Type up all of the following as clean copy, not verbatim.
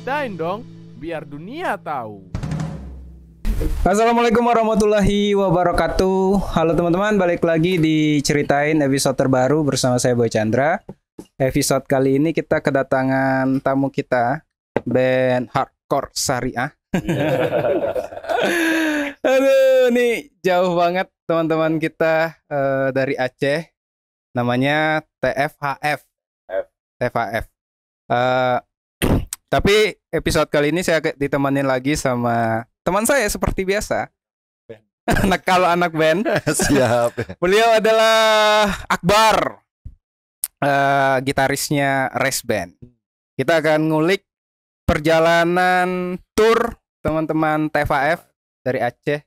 ceritain dong, biar dunia tahu. Assalamualaikum warahmatullahi wabarakatuh. Halo teman-teman, balik lagi di Ceritain episode terbaru bersama saya Boy Chandra. Episode kali ini kita kedatangan tamu kita, band hardcore syariah. Aduh, ini jauh banget teman-teman kita dari Aceh. Namanya TFHF. TFHF. Tapi episode kali ini saya ditemanin lagi sama teman saya seperti biasa. Kalau anak band. Siap. Beliau adalah Akbar, gitarisnya Race Band. Kita akan ngulik perjalanan tour teman-teman TFHF dari Aceh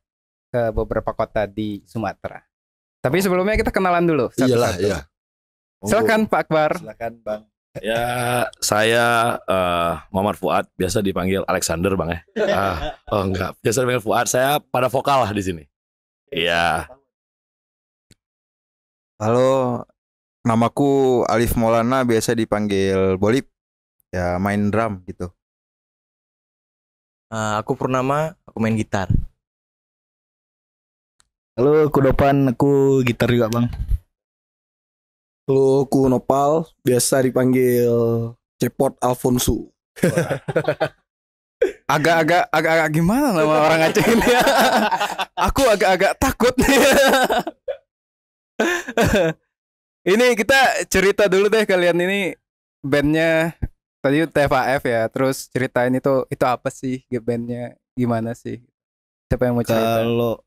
ke beberapa kota di Sumatera. Tapi sebelumnya kita kenalan dulu. Iyalah, iya. Silakan Pak Akbar. Silakan Bang. Ya, saya Muhammad Fuad, biasa dipanggil Alexander Bang ya. Oh enggak, biasa dipanggil Fuad. Saya pada vokal lah di sini. Iya. Halo, namaku Alif Maulana, biasa dipanggil Bolip. Ya, main drum gitu. Aku Purnama, aku main gitar. Halo, aku Dopan, aku gitar juga Bang. Halo, aku Nopal, biasa dipanggil Cepot Alfonso. Agak gimana nama orang Aceh ini? Aku agak takut nih. Ini kita cerita dulu deh, kalian ini bandnya tadi TFHF ya, terus ceritain itu apa sih bandnya, gimana sih? Siapa yang mau cerita? Kalau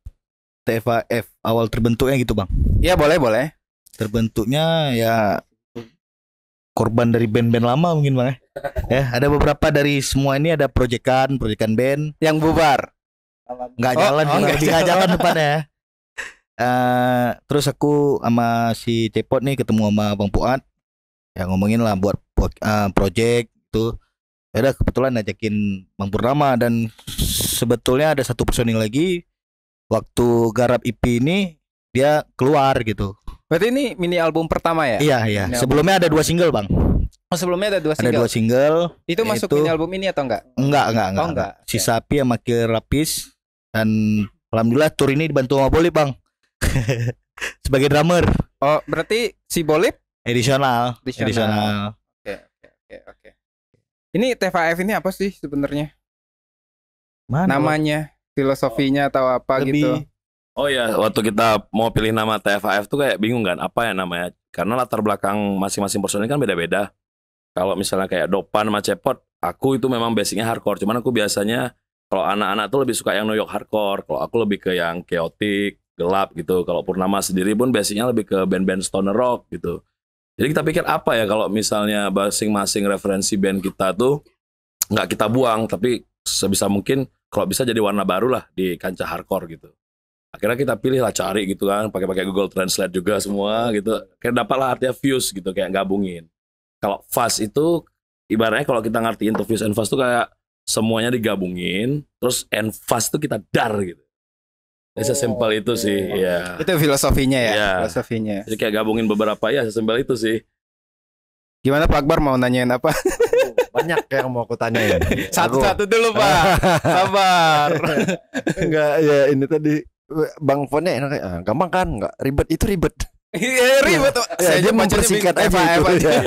TFHF awal terbentuknya gitu Bang. Ya boleh. Terbentuknya ya korban dari band-band lama mungkin Bang ya. Ada beberapa dari semua ini ada proyekan band Yang bubar. nggak jalan, nggak jalan depannya. Terus aku sama si Cepot nih ketemu sama Bang Fuad, ya ngomongin lah buat project itu. Ya udah kebetulan ajakin Bang Purnama, dan sebetulnya ada satu personil lagi waktu garap IP ini dia keluar gitu. Berarti ini mini album pertama ya? Iya. Sebelumnya ada 2 single Bang. Oh, sebelumnya ada 2 single. Ada 2 single. Itu masuk mini album ini atau enggak? Enggak. Oh, enggak. Si Sapi sama Kir Lapis. Dan alhamdulillah tour ini dibantu sama Bolip Bang. Sebagai drummer. Oh, berarti si Bolip Edisional. Oke. Ini TFHF ini apa sih sebenarnya? Mana? Namanya, filosofinya atau apa gitu? Oh ya, waktu kita mau pilih nama TFHF tuh kayak bingung kan, apa ya namanya? Karena latar belakang masing-masing personil kan beda-beda. Kalau misalnya kayak Dopan sama Cepot, aku itu memang basicnya hardcore. Cuman aku biasanya kalau anak-anak tuh lebih suka yang New York hardcore. Kalau aku lebih ke yang chaotic, gelap gitu. Kalau Purnama sendiri pun basicnya lebih ke band-band stoner rock gitu. Jadi kita pikir apa ya kalau misalnya masing-masing referensi band kita tuh nggak kita buang, tapi sebisa mungkin kalau bisa jadi warna baru lah di kancah hardcore gitu. Akhirnya kita pilih lah, cari gitu kan, pakai Google Translate juga semua gitu. Kayak dapatlah artinya fuse gitu, kayak gabungin. Kalau fast itu ibaratnya kalau kita ngertiin tuh fuse and fast tuh kayak semuanya digabungin, terus and fast tuh kita dar gitu. Jadi sesimpel itu sih, ya. Itu filosofinya ya, Iya. filosofinya. Jadi kayak gabungin beberapa, ya sesimpel itu sih. Gimana Pak Akbar, mau nanyain apa? Banyak yang mau aku tanyain. Satu-satu dulu Pak. Sabar. Enggak, ya ini tadi Bang Fonnya enak, gampang kan? Enggak ribet, itu ribet. Iya, ribet. Ya, dia mempersingkat aja itu. Ya.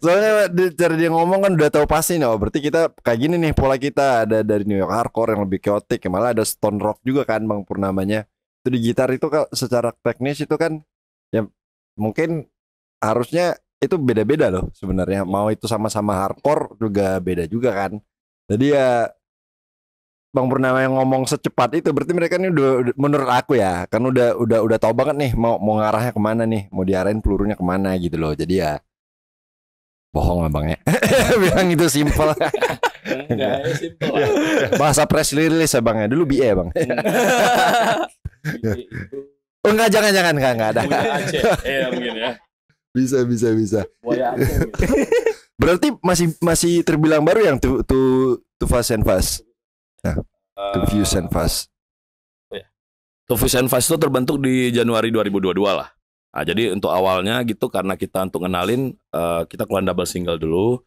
Soalnya cara dia ngomong kan udah tahu pasti nih. Oh, berarti kita kayak gini nih pola kita. Ada dari New York hardcore yang lebih chaotic, malah ada stone rock juga kan Bang Purnamanya. Itu di gitar itu secara teknis itu kan ya mungkin harusnya itu beda-beda loh sebenarnya. Mau itu sama-sama hardcore juga beda juga kan. Jadi ya Bang Purnama yang ngomong secepat itu berarti mereka ini udah, menurut aku ya kan udah tahu banget nih mau ngarahnya kemana nih, mau diarahin pelurunya kemana gitu loh. Jadi ya bohong lah Bang ya. Bilang itu simple. Enggak, simple Ya, bahasa press release ya Bang ya. Dulu BE Bang. Oh enggak, jangan enggak ada. Iya mungkin ya. Bisa. Buaya Aceh. Berarti masih terbilang baru yang to Fast and Fast. Nah, to Fuse and Fast. To Fuse and Fast itu terbentuk di Januari 2022 lah. Nah, jadi untuk awalnya gitu karena kita untuk ngenalin kita keluarin double single dulu.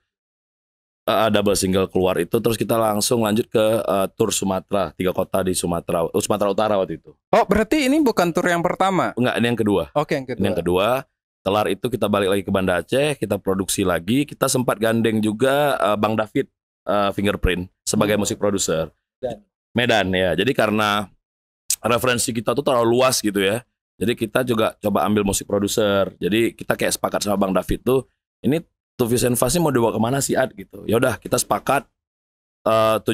double single keluar itu, terus kita langsung lanjut ke tour Sumatera, 3 kota di Sumatera Utara waktu itu. Oh, berarti ini bukan tour yang pertama? Enggak, ini yang kedua. Oke, yang kedua. Ini yang kedua. Kelar itu kita balik lagi ke Banda Aceh, kita produksi lagi. Kita sempat gandeng juga Bang David Fingerprint sebagai musik produser. Medan ya. Jadi karena referensi kita tuh terlalu luas gitu ya. Jadi kita juga coba ambil musik produser. Jadi kita kayak sepakat sama Bang David tuh, ini Two Views and Fast ini mau dibawa kemana sih Ad gitu. Ya udah kita sepakat 70%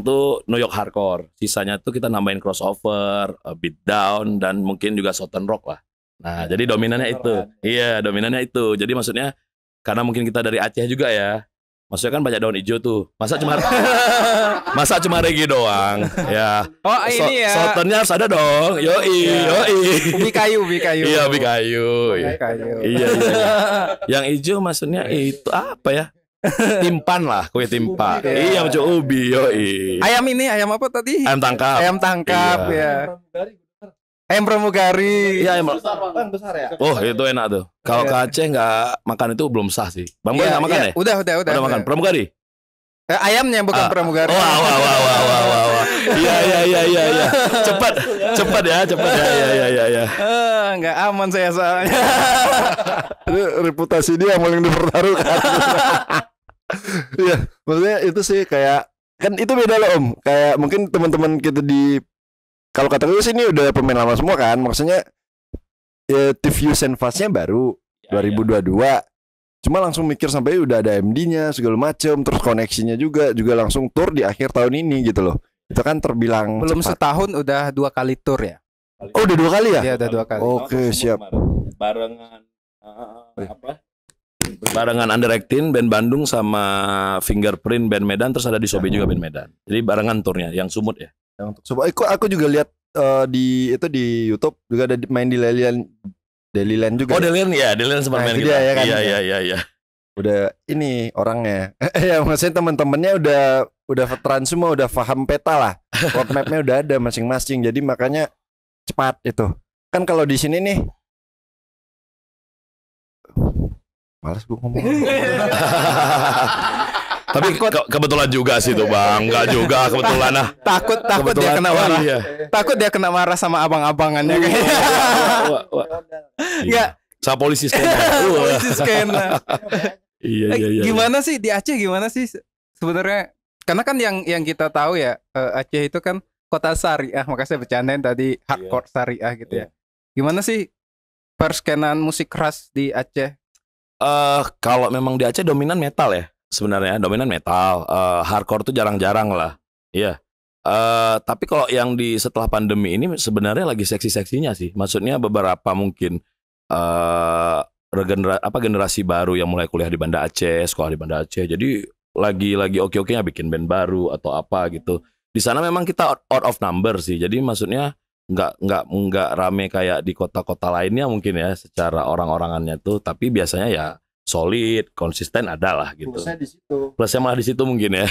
tuh New York hardcore. Sisanya tuh kita nambahin crossover, beatdown, dan mungkin juga southern rock lah. Nah, jadi dominannya itu. Iya, dominannya itu. Jadi maksudnya karena mungkin kita dari Aceh juga ya. Maksudnya kan banyak daun hijau tuh. Masa cuma reggae doang. Ya. Oh, ini ya. Southernnya harus ada dong. Yoi. Ubi kayu. Iya, ubi kayu. Iya. Yang hijau maksudnya itu apa ya? Timpan lah, kue timpan. Iya, macam ubi. Yoi. Ayam apa tadi? Ayam tangkap. Ayam tangkap ya. Ayam pramugari. Iya, ayam besar ya. Oh, itu enak tuh. Kalau ke Aceh nggak makan itu belum sah sih. Bang Boy nggak makan ya? Udah makan pramugari. Ayamnya bukan pramugari. Wah. Iya. Cepat ya. Iya. Nggak aman saya soalnya. Reputasi dia yang paling dipertaruhkan. Iya, maksudnya itu sih kayak kan itu beda loh Om. Kayak mungkin teman-teman kita di kalau kata gue sih ini udah pemain lama semua kan. Maksudnya ya, Two Views and Fast-nya baru 2022. Cuma langsung mikir sampai udah ada MD-nya segala macem, terus koneksinya juga langsung tour di akhir tahun ini gitu loh. Itu kan terbilang belum cepat. setahun udah 2 kali tour ya. Oh, udah 2 kali ya? Iya, udah 2 kali. Oke, siap. Barengan barengan Underactin band Bandung sama Fingerprint band Medan, terus ada Disobe juga band Medan. Jadi barengan turnya yang Sumut ya. Untuk aku juga lihat di YouTube juga ada main di Deliland juga. Oh, Deliland ya, Deliland sempat main kita. Ya kan? Iya. Udah ini orangnya. Ya maksudnya teman-temannya udah veteran semua, udah paham peta lah. Roadmap-nya udah ada masing-masing. Jadi makanya cepat itu. Kan kalau di sini nih males gue ngomong. Tapi kebetulan juga sih tuh Bang. Enggak juga kebetulan lah. Takut dia kena marah. Iya. Takut dia kena marah sama abang-abangannya kayaknya. Enggak. Sama polisi skena. Polisi skena. Iya. Gimana sih di Aceh gimana sih sebenarnya? Karena kan yang kita tahu ya Aceh itu kan kota syariah. Makanya saya bercandain tadi hardcore syariah gitu ya. Gimana sih perskenaan musik keras di Aceh? Kalau memang di Aceh dominan metal ya. Sebenarnya dominan metal, hardcore tuh jarang-jarang lah. Iya. Tapi kalau yang di setelah pandemi ini sebenarnya lagi seksi-seksinya sih. Maksudnya beberapa mungkin generasi baru yang mulai kuliah di Banda Aceh, sekolah di Banda Aceh. Jadi lagi oke-okenya bikin band baru atau apa gitu. Di sana memang kita out of number sih. Jadi maksudnya nggak rame kayak di kota-kota lainnya mungkin ya secara orang-orangannya tuh. Tapi biasanya ya solid, konsisten ada lah gitu. Plusnya malah di situ mungkin ya.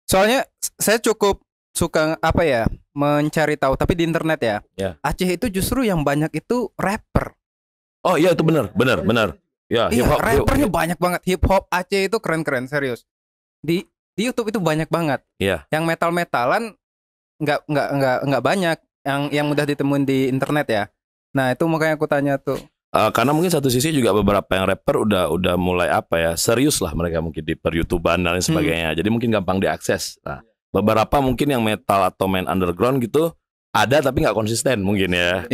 Soalnya saya cukup suka mencari tahu tapi di internet ya. Aceh itu justru yang banyak itu rapper. Oh iya itu benar. Ya, iya, rappernya banyak banget. Hip hop Aceh itu keren serius. Di YouTube itu banyak banget. Iya. Yang metal-metalan nggak banyak yang mudah ditemuin di internet ya. Nah, itu makanya aku tanya tuh. Karena mungkin satu sisi juga beberapa yang rapper udah mulai serius lah mereka mungkin di per YouTubean dan lain sebagainya. Jadi mungkin gampang diakses. Nah, beberapa mungkin yang metal atau main underground gitu ada tapi nggak konsisten mungkin ya.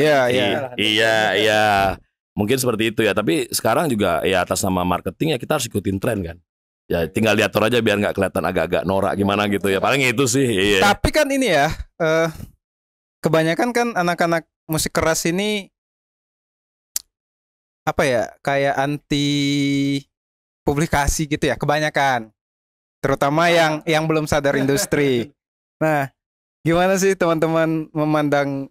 Iya. Mungkin seperti itu ya. Tapi sekarang juga ya atas nama marketing ya kita harus ikutin tren kan. Ya tinggal diatur aja biar nggak kelihatan agak-agak norak gimana gitu ya. Paling itu sih. Iya. Tapi kan ini ya kebanyakan kan anak-anak musik keras ini kayak anti publikasi gitu ya kebanyakan, terutama yang belum sadar industri. Nah, gimana sih teman-teman memandang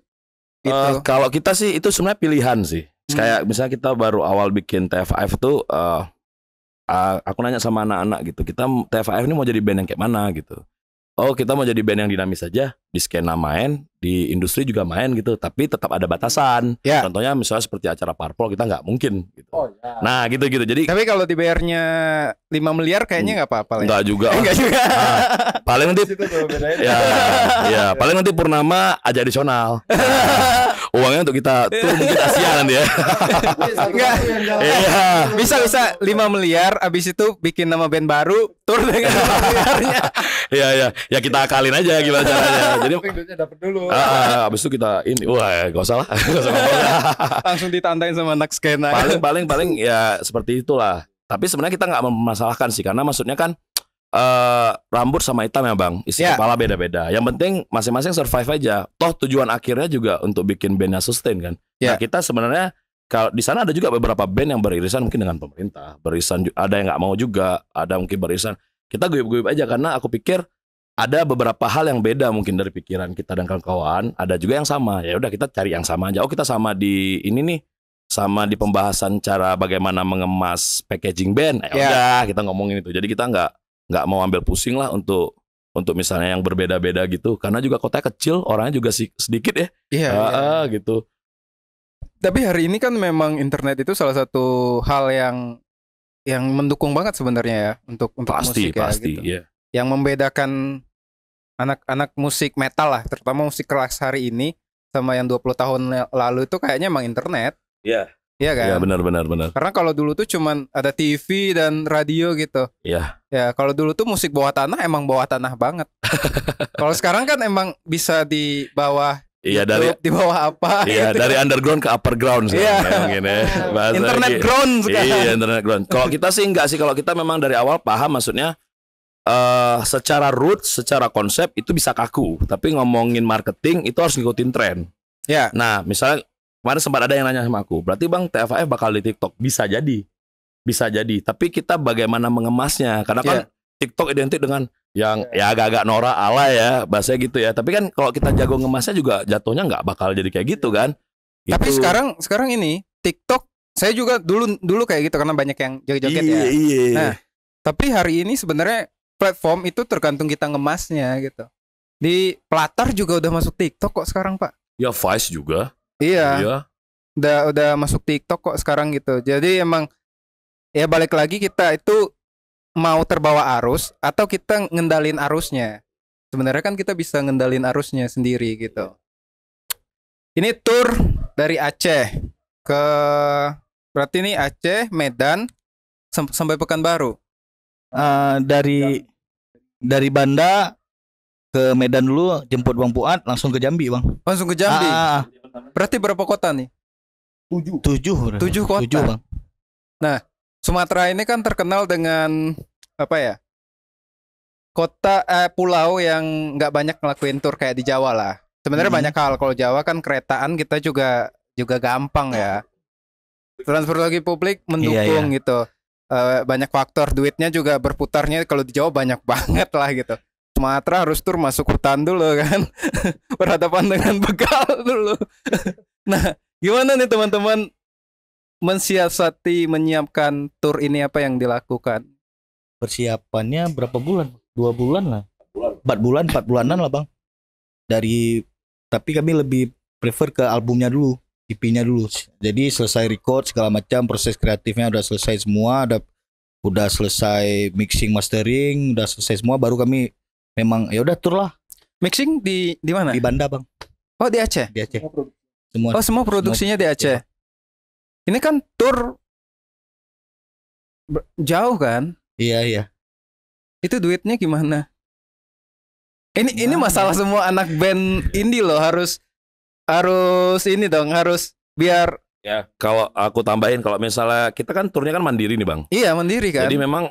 itu? Kalau kita sih itu sebenarnya pilihan sih. Kayak misalnya kita baru awal bikin TF5 tuh, aku nanya sama anak-anak gitu, kita TF5 ini mau jadi band yang kayak mana gitu. Oh kita mau jadi band yang dinamis saja, di skena main, di industri juga main gitu, tapi tetap ada batasan. Ya. Contohnya misalnya seperti acara parpol kita nggak mungkin gitu. Nah gitu-gitu. Jadi Tapi kalau dibayarnya 5 miliar kayaknya nggak apa-apa lah ya. nggak juga. Enggak juga. Paling nanti ya paling nanti Purnama aja adisional. Uangnya untuk kita tur mungkin Asia nanti ya. Enggak. Iya. Bisa 5 miliar abis itu bikin nama band baru, tur dengan 5 miliarnya. Iya. Ya kita akalin aja gimana caranya. Jadi Duitnya dapat dulu. abis itu kita ini wah gak usah lah. Gak usah ngomong. Langsung ditandain sama anak skena. paling ya seperti itulah. Tapi sebenarnya kita nggak memasalahkan sih, karena maksudnya kan rambut sama hitam ya bang, isi Ya. kepala beda-beda. Yang penting masing-masing survive aja. Toh tujuan akhirnya juga untuk bikin bandnya sustain kan. Ya. Nah kita sebenarnya kalau di sana ada juga beberapa band yang beririsan mungkin dengan pemerintah, ada yang nggak mau juga, ada mungkin beririsan. Kita guyup-guyup aja karena aku pikir ada beberapa hal yang beda mungkin dari pikiran kita dan kawan-kawan. Ada juga yang sama. Ya udah kita cari yang sama aja. Oh kita sama di ini nih, sama di pembahasan cara bagaimana mengemas packaging band. Ya udah kita ngomongin itu. Jadi kita nggak mau ambil pusing lah untuk misalnya yang berbeda-beda gitu. Karena juga kotanya kecil, orangnya juga sedikit ya. Iya. Gitu. Tapi hari ini kan memang internet itu salah satu hal yang mendukung banget sebenarnya ya untuk Pasti, musik ya gitu. iya. Yang membedakan anak-anak musik metal lah, terutama musik kelas hari ini sama yang 20 tahun lalu itu kayaknya emang internet. Iya. Iya kan? Iya benar. Karena kalau dulu tuh cuman ada TV dan radio gitu. Iya. Ya, kalau dulu tuh musik bawah tanah emang bawah tanah banget. Kalau sekarang kan emang bisa di bawah Iya YouTube, di bawah apa Iya, gitu. dari underground ke upper ground sekarang Iya. ya, mungkin ya. Bahasa Internet lagi. ground sekarang. Iya, internet ground. Kalau kita sih enggak sih, kalau kita memang dari awal paham maksudnya secara root, secara konsep itu bisa kaku, tapi ngomongin marketing itu harus ngikutin tren. Ya. Nah, misalnya kemarin sempat ada yang nanya sama aku, berarti Bang TFAF bakal di TikTok? Bisa jadi. Bisa jadi, tapi kita bagaimana mengemasnya? Karena kan TikTok identik dengan yang ya agak-agak norak ala ya, bahasanya gitu ya. Tapi kan kalau kita jago ngemasnya juga jatuhnya nggak bakal jadi kayak gitu kan. Tapi Gitu. sekarang ini TikTok saya juga dulu kayak gitu karena banyak yang joget-joget ya. Iya. Nah, tapi hari ini sebenarnya platform itu tergantung kita ngemasnya gitu. Di Pelatar juga udah masuk TikTok kok sekarang, Pak. Ya Vice juga. Iya. Iya. Udah masuk TikTok kok sekarang gitu. Jadi emang ya balik lagi kita itu mau terbawa arus atau kita ngendalin arusnya. Sebenarnya kan kita bisa ngendalin arusnya sendiri gitu. Ini tour dari Aceh ke berarti ini Aceh, Medan sampai Pekanbaru. Dari Banda ke Medan dulu, jemput Bang Fuad, langsung ke Jambi Bang. Langsung ke Jambi. Ah, Berarti berapa kota nih? 7 kota. 7 Bang. Sumatera ini kan terkenal dengan apa ya? Kota pulau yang nggak banyak ngelakuin tour kayak di Jawa lah. Sebenarnya banyak hal. Kalau Jawa kan keretaan kita juga gampang ya. Transportasi publik mendukung gitu. Banyak faktor, duitnya juga berputarnya kalau di Jawa banyak banget lah gitu. Sumatera harus tur masuk hutan dulu kan. Berhadapan dengan begal dulu. Nah, gimana nih teman-teman mensiasati menyiapkan tur ini, apa yang dilakukan? Persiapannya berapa bulan? 2 bulan lah. 4 bulanan lah Bang. Tapi kami lebih prefer ke albumnya dulu, EP-nya dulu. Jadi selesai record segala macam, proses kreatifnya udah selesai semua, udah selesai mixing mastering, udah selesai semua, baru kami memang ya udah tur lah Mixing di mana? di Banda Bang, Oh, di Aceh. di Aceh. Semua. Oh, semua produksinya di Aceh. Ini kan tur jauh kan? Iya. Itu duitnya gimana? Ini masalah semua anak band indie loh, harus ini dong, harus biar Ya, kalau aku tambahin, kalau misalnya kita kan turnya kan mandiri nih Bang. iya mandiri kan. Jadi memang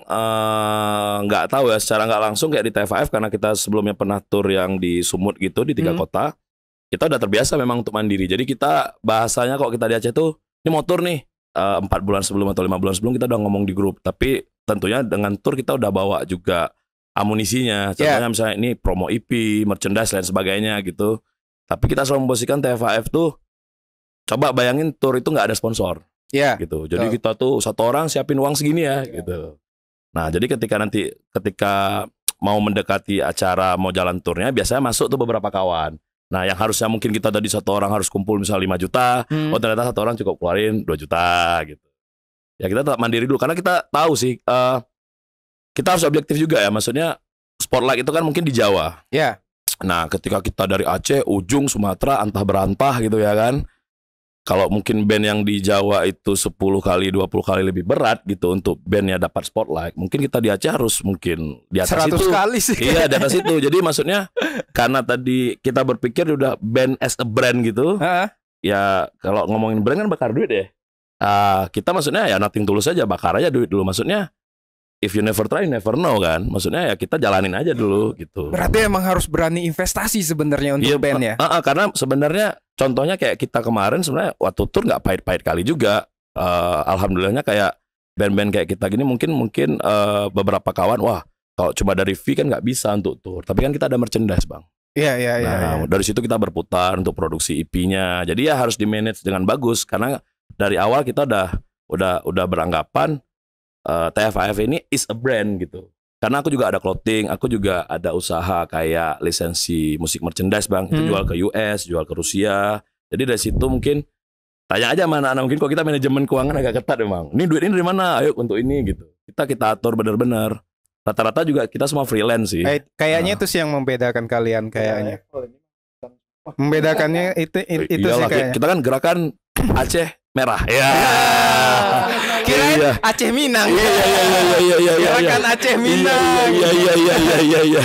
nggak tahu ya secara nggak langsung kayak di TFAF, karena kita sebelumnya pernah tur yang di Sumut gitu di 3 kota. Kita udah terbiasa memang untuk mandiri. Jadi kita bahasanya kalau kita di Aceh tuh ini mau tur nih 4 bulan sebelum atau 5 bulan sebelum kita udah ngomong di grup. Tapi tentunya dengan tur kita udah bawa juga amunisinya. Contohnya misalnya ini promo EP, merchandise dan sebagainya gitu. Tapi kita selalu memposisikan TFAF tuh, coba bayangin tur itu nggak ada sponsor. Iya. Gitu. Jadi kita tuh satu orang siapin uang segini ya gitu. Nah, jadi ketika mau mendekati acara mau jalan turnya biasanya masuk tuh beberapa kawan. Nah yang harusnya mungkin kita tadi satu orang harus kumpul misal 5 juta, oh ternyata satu orang cukup keluarin 2 juta gitu. Ya kita tetap mandiri dulu karena kita tahu sih kita harus objektif juga ya. Maksudnya spotlight itu kan mungkin di Jawa. Ya. Nah ketika kita dari Aceh, ujung Sumatera, antah berantah gitu ya kan. Kalau mungkin band yang di Jawa itu 10 kali, 20 kali lebih berat gitu untuk bandnya dapat spotlight. Mungkin kita di Aceh harus mungkin di atas 100 itu. kali sih. Iya di atas itu. Jadi maksudnya karena tadi kita berpikir udah band as a brand gitu. Ya kalau ngomongin brand kan bakar duit ya. Kita maksudnya ya nothing tulus aja, bakar aja duit dulu. Maksudnya if you never try, you never know kan. Maksudnya ya kita jalanin aja dulu gitu. Berarti emang harus berani investasi sebenarnya untuk band ya. Karena sebenarnya contohnya kayak kita kemarin sebenarnya waktu tour nggak pahit-pahit kali juga. Alhamdulillahnya kayak band-band kayak kita gini mungkin beberapa kawan wah kalau cuma dari fee kan nggak bisa untuk tour. Tapi kan kita ada merchandise bang. Iya. Dari situ kita berputar untuk produksi EP-nya. Jadi ya harus di manage dengan bagus karena dari awal kita udah beranggapan TFAF ini is a brand gitu. Karena aku juga ada clothing, aku juga ada usaha kayak lisensi musik merchandise bang. Itu jual ke US, jual ke Rusia. Jadi dari situ mungkin tanya aja mana anak mungkin kalau kita manajemen keuangan agak ketat emang. Ini duit ini dari mana? Ayo untuk ini gitu. Kita atur benar-benar. Rata-rata juga kita semua freelance sih. Kayaknya itu sih yang membedakan kalian kayaknya. Membedakannya itu Iyalah, sih kayaknya. kita kan gerakan Aceh merah. Ya. Kirain Aceh Minang. Iya. Gerakan Aceh Minang. Iya.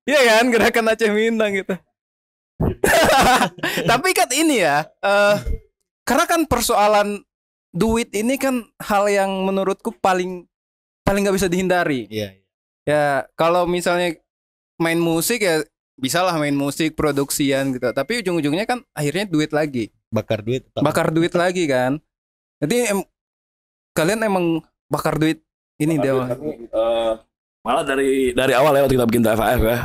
Iya kan, gerakan Aceh Minang gitu. Tapi kan ini ya, karena kan persoalan duit ini kan hal yang menurutku paling nggak bisa dihindari. Iya. Ya kalau misalnya main musik ya bisalah main musik produksian gitu. Tapi ujung-ujungnya kan akhirnya duit lagi. Bakar duit. Bakar duit lagi kan. Jadi kalian emang bakar duit ini dia. Malah dari awal ya waktu kita bikin TFAF ya.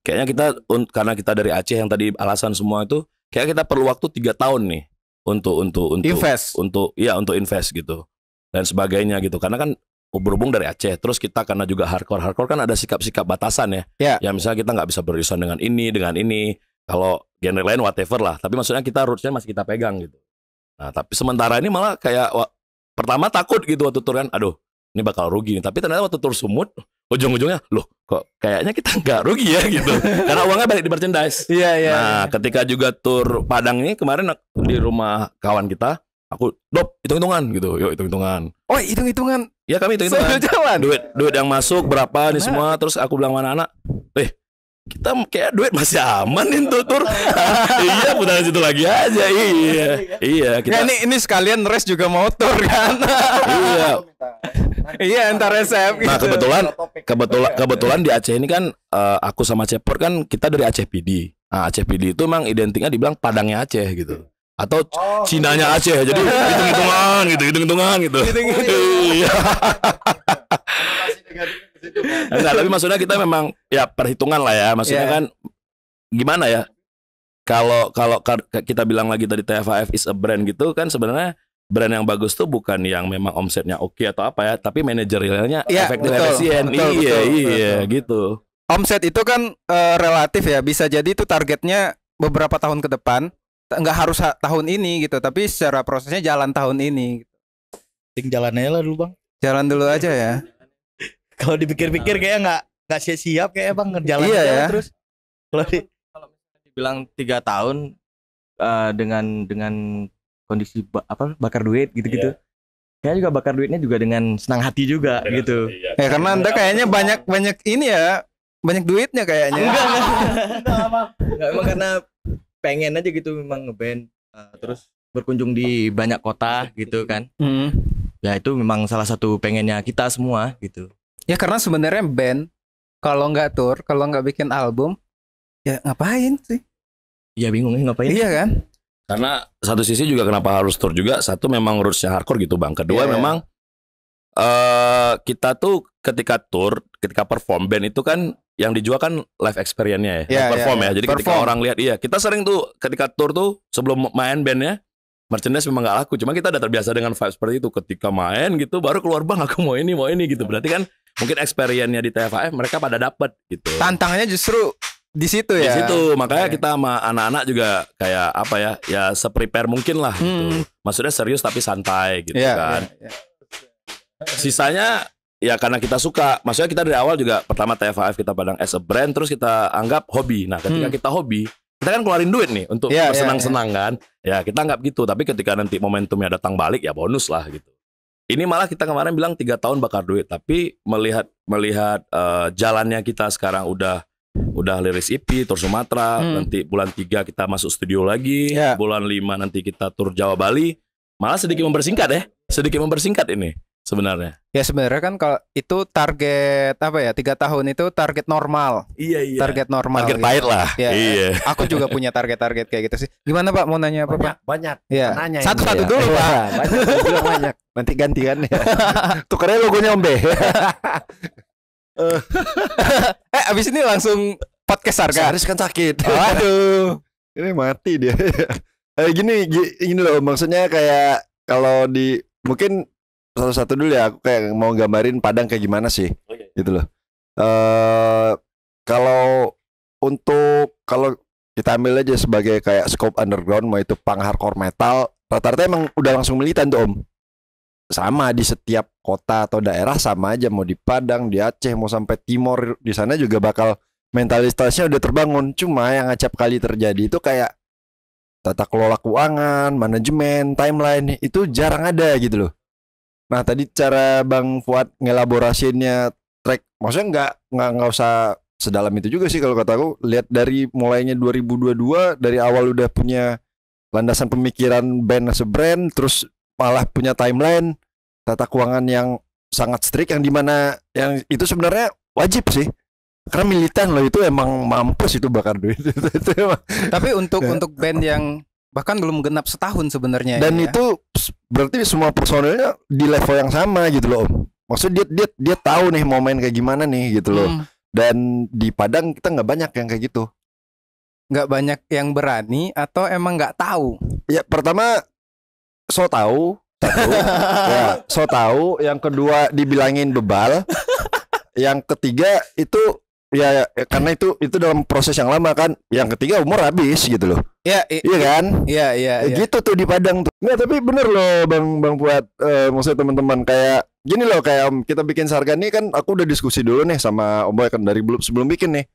Kayaknya kita karena kita dari Aceh yang tadi alasan semua itu, kayak kita perlu waktu 3 tahun nih untuk invest. untuk invest gitu dan sebagainya gitu. Karena kan berhubung dari Aceh, terus kita karena juga hardcore kan ada sikap-sikap batasan ya. Ya misalnya kita nggak bisa berurusan dengan ini. Kalau genre lain whatever lah. Tapi maksudnya kita rootsnya masih kita pegang gitu. Nah tapi sementara ini malah kayak pertama takut gitu waktu tur kan. Aduh ini bakal rugi nih. Tapi ternyata waktu tur Sumut ujung-ujungnya loh kok kayaknya kita nggak rugi ya gitu. Karena uangnya balik di merchandise. Iya. Nah ketika juga tur Padang ini kemarin di rumah kawan kita, aku hitung-hitungan gitu. Yuk hitung-hitungan. Oh hitung-hitungan. Ya kami hitung-hitungan. Duit yang masuk berapa nih semua. Terus aku bilang sama anak-anak, kita kayak duit masih aman nih untuk tur. Iya putaran situ lagi aja. Iya kita. Ya, ini sekalian res juga mau tur kan. Iya entar resep gitu. Nah kebetulan di Aceh ini kan aku sama Cepor kan kita dari Aceh PD. Nah Aceh PD itu emang identiknya dibilang Padangnya Aceh gitu. Atau Cinanya Aceh. Jadi hitung-hitungan gitu. Iya. Enggak, tapi maksudnya kita memang ya perhitungan lah ya. Maksudnya kan gimana ya? Kalau kita bilang lagi tadi TFAF is a brand gitu kan sebenarnya brand yang bagus tuh bukan yang memang omsetnya oke atau apa ya, tapi manajerialnya efektif efisien. Iya gitu. Omset itu kan relatif ya, bisa jadi itu targetnya beberapa tahun ke depan, nggak harus tahun ini gitu, tapi secara prosesnya jalan tahun ini. Ting jalan aja lah dulu bang. Jalan dulu aja ya. Kalau dipikir-pikir kayak nggak siap kayak bang ngerjalan ya. Terus. Kalau dibilang 3 tahun dengan kondisi bakar duit gitu-gitu. Kayak juga bakar duitnya juga dengan senang hati juga gitu. Ya karena Anda kayaknya banyak ini ya, banyak duitnya kayaknya. Enggak emang karena pengen aja gitu memang ngeband terus berkunjung di banyak kota gitu kan. Ya itu memang salah satu pengennya kita semua gitu. Ya karena sebenarnya band kalau nggak tour, kalau nggak bikin album, ya ngapain sih? Ya bingung ngapain? Iya kan? Karena satu sisi juga kenapa harus tour juga, satu memang rootsnya hardcore gitu bang. Kedua memang kita tuh ketika tour, ketika perform band itu kan yang dijual kan live experience-nya ya, perform ya. Jadi ketika orang lihat, kita sering tuh ketika tour tuh sebelum main bandnya merchandise memang gak laku. Cuma kita udah terbiasa dengan vibe seperti itu. Ketika main gitu baru keluar bang aku mau ini gitu. Berarti kan mungkin experience-nya di TFAF mereka pada dapat gitu. Tantangannya justru di situ Di ya. situ makanya kita sama anak-anak juga kayak apa ya, ya se-prepare mungkin lah gitu. Maksudnya serius tapi santai gitu Iya, kan. iya, iya. Sisanya ya karena kita suka. Maksudnya kita dari awal juga pertama TFAF kita pandang as a brand, terus kita anggap hobi. Nah ketika kita hobi, kita kan keluarin duit nih untuk Iya, bersenang-senang kan. Ya kita anggap gitu. Tapi ketika nanti momentumnya datang balik ya bonus lah gitu. Ini malah kita kemarin bilang 3 tahun bakar duit. Tapi melihat jalannya kita sekarang udah liris EP tur Sumatera, nanti bulan 3 kita masuk studio lagi, Ya. bulan 5 nanti kita tur Jawa Bali. Malah sedikit mempersingkat ya. Sedikit mempersingkat ini sebenarnya. Ya sebenarnya kan kalau itu target apa ya, 3 tahun itu target normal. Iya. Target normal. Target gitu. pahit lah. Ya, Iya. Aku juga punya target-target kayak gitu sih. Gimana Pak, mau nanya apa Pak? Banyak. Ya. Nanya Satu-satu ini, dulu ya. Pak. Banyak, banyak. Nanti ganti kan ya. Tukernya logonya Om B. Abis ini langsung podcast harga. Haris kan sakit. Waduh. Ini mati dia. Gini loh, maksudnya kayak kalau di mungkin satu-satu dulu ya, aku kayak mau gambarin Padang kayak gimana sih, gitu loh. Kalau kita ambil aja sebagai kayak scope underground, mau itu punk hardcore metal, rata-rata emang udah langsung militan tuh Om. Sama di setiap kota atau daerah sama aja, mau di Padang, di Aceh, mau sampai Timor, di sana juga bakal mentalitasnya udah terbangun. Cuma yang acap kali terjadi itu kayak tata kelola keuangan, manajemen, timeline itu jarang ada gitu loh. Nah tadi cara Bang Fuad ngelaborasiinnya track, maksudnya nggak usah sedalam itu juga sih kalau kata aku. Lihat dari mulainya 2022, dari awal udah punya landasan pemikiran band as a brand, terus malah punya timeline, tata keuangan yang sangat strict, yang dimana yang itu sebenarnya wajib sih. Karena militan loh, itu emang mampus itu bakar duit. Itu emang. Tapi untuk band yang bahkan belum genap setahun sebenarnya. Dan ya. itu berarti semua personelnya di level yang sama gitu loh Om. Maksudnya dia tahu nih mau main kayak gimana nih gitu loh. Dan di Padang kita nggak banyak yang kayak gitu. Nggak banyak yang berani atau emang nggak tahu? Ya pertama so tahu satu, ya so tahu. Yang kedua dibilangin bebal. Yang ketiga itu ya karena itu dalam proses yang lama kan. Yang ketiga umur habis gitu loh. Ya, Iya kan? Iya. Gitu tuh di Padang tuh. Nggak, tapi bener loh Bang Fuad, maksudnya teman-teman kayak gini loh, kayak Om, kita bikin Sarga nih kan, aku udah diskusi dulu nih sama Om Boy kan dari sebelum bikin nih.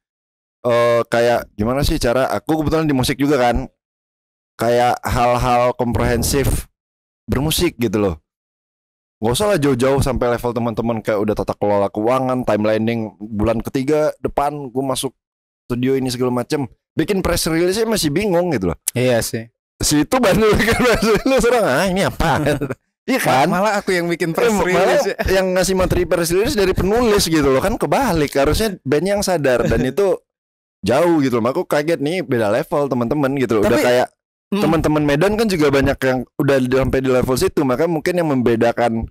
Kayak gimana sih cara, aku kebetulan di musik juga kan, kayak hal-hal komprehensif bermusik gitu loh. Gak usah lah jauh-jauh sampai level teman-teman kayak udah tata kelola keuangan, timelining bulan ketiga depan gue masuk studio ini segala macem. Bikin press release masih bingung gitu loh. Iya sih. Situ Bandung bikin press release, orang ini apa? Iya kan? Malah aku yang bikin press Malah release. yang ngasih materi press release dari penulis gitu loh, kan kebalik. Harusnya band yang sadar, dan itu jauh gitu loh. Aku kaget nih, beda level teman-teman gitu loh. Udah Tapi- kayak teman-teman Medan kan juga banyak yang udah sampai di level situ. Maka mungkin yang membedakan.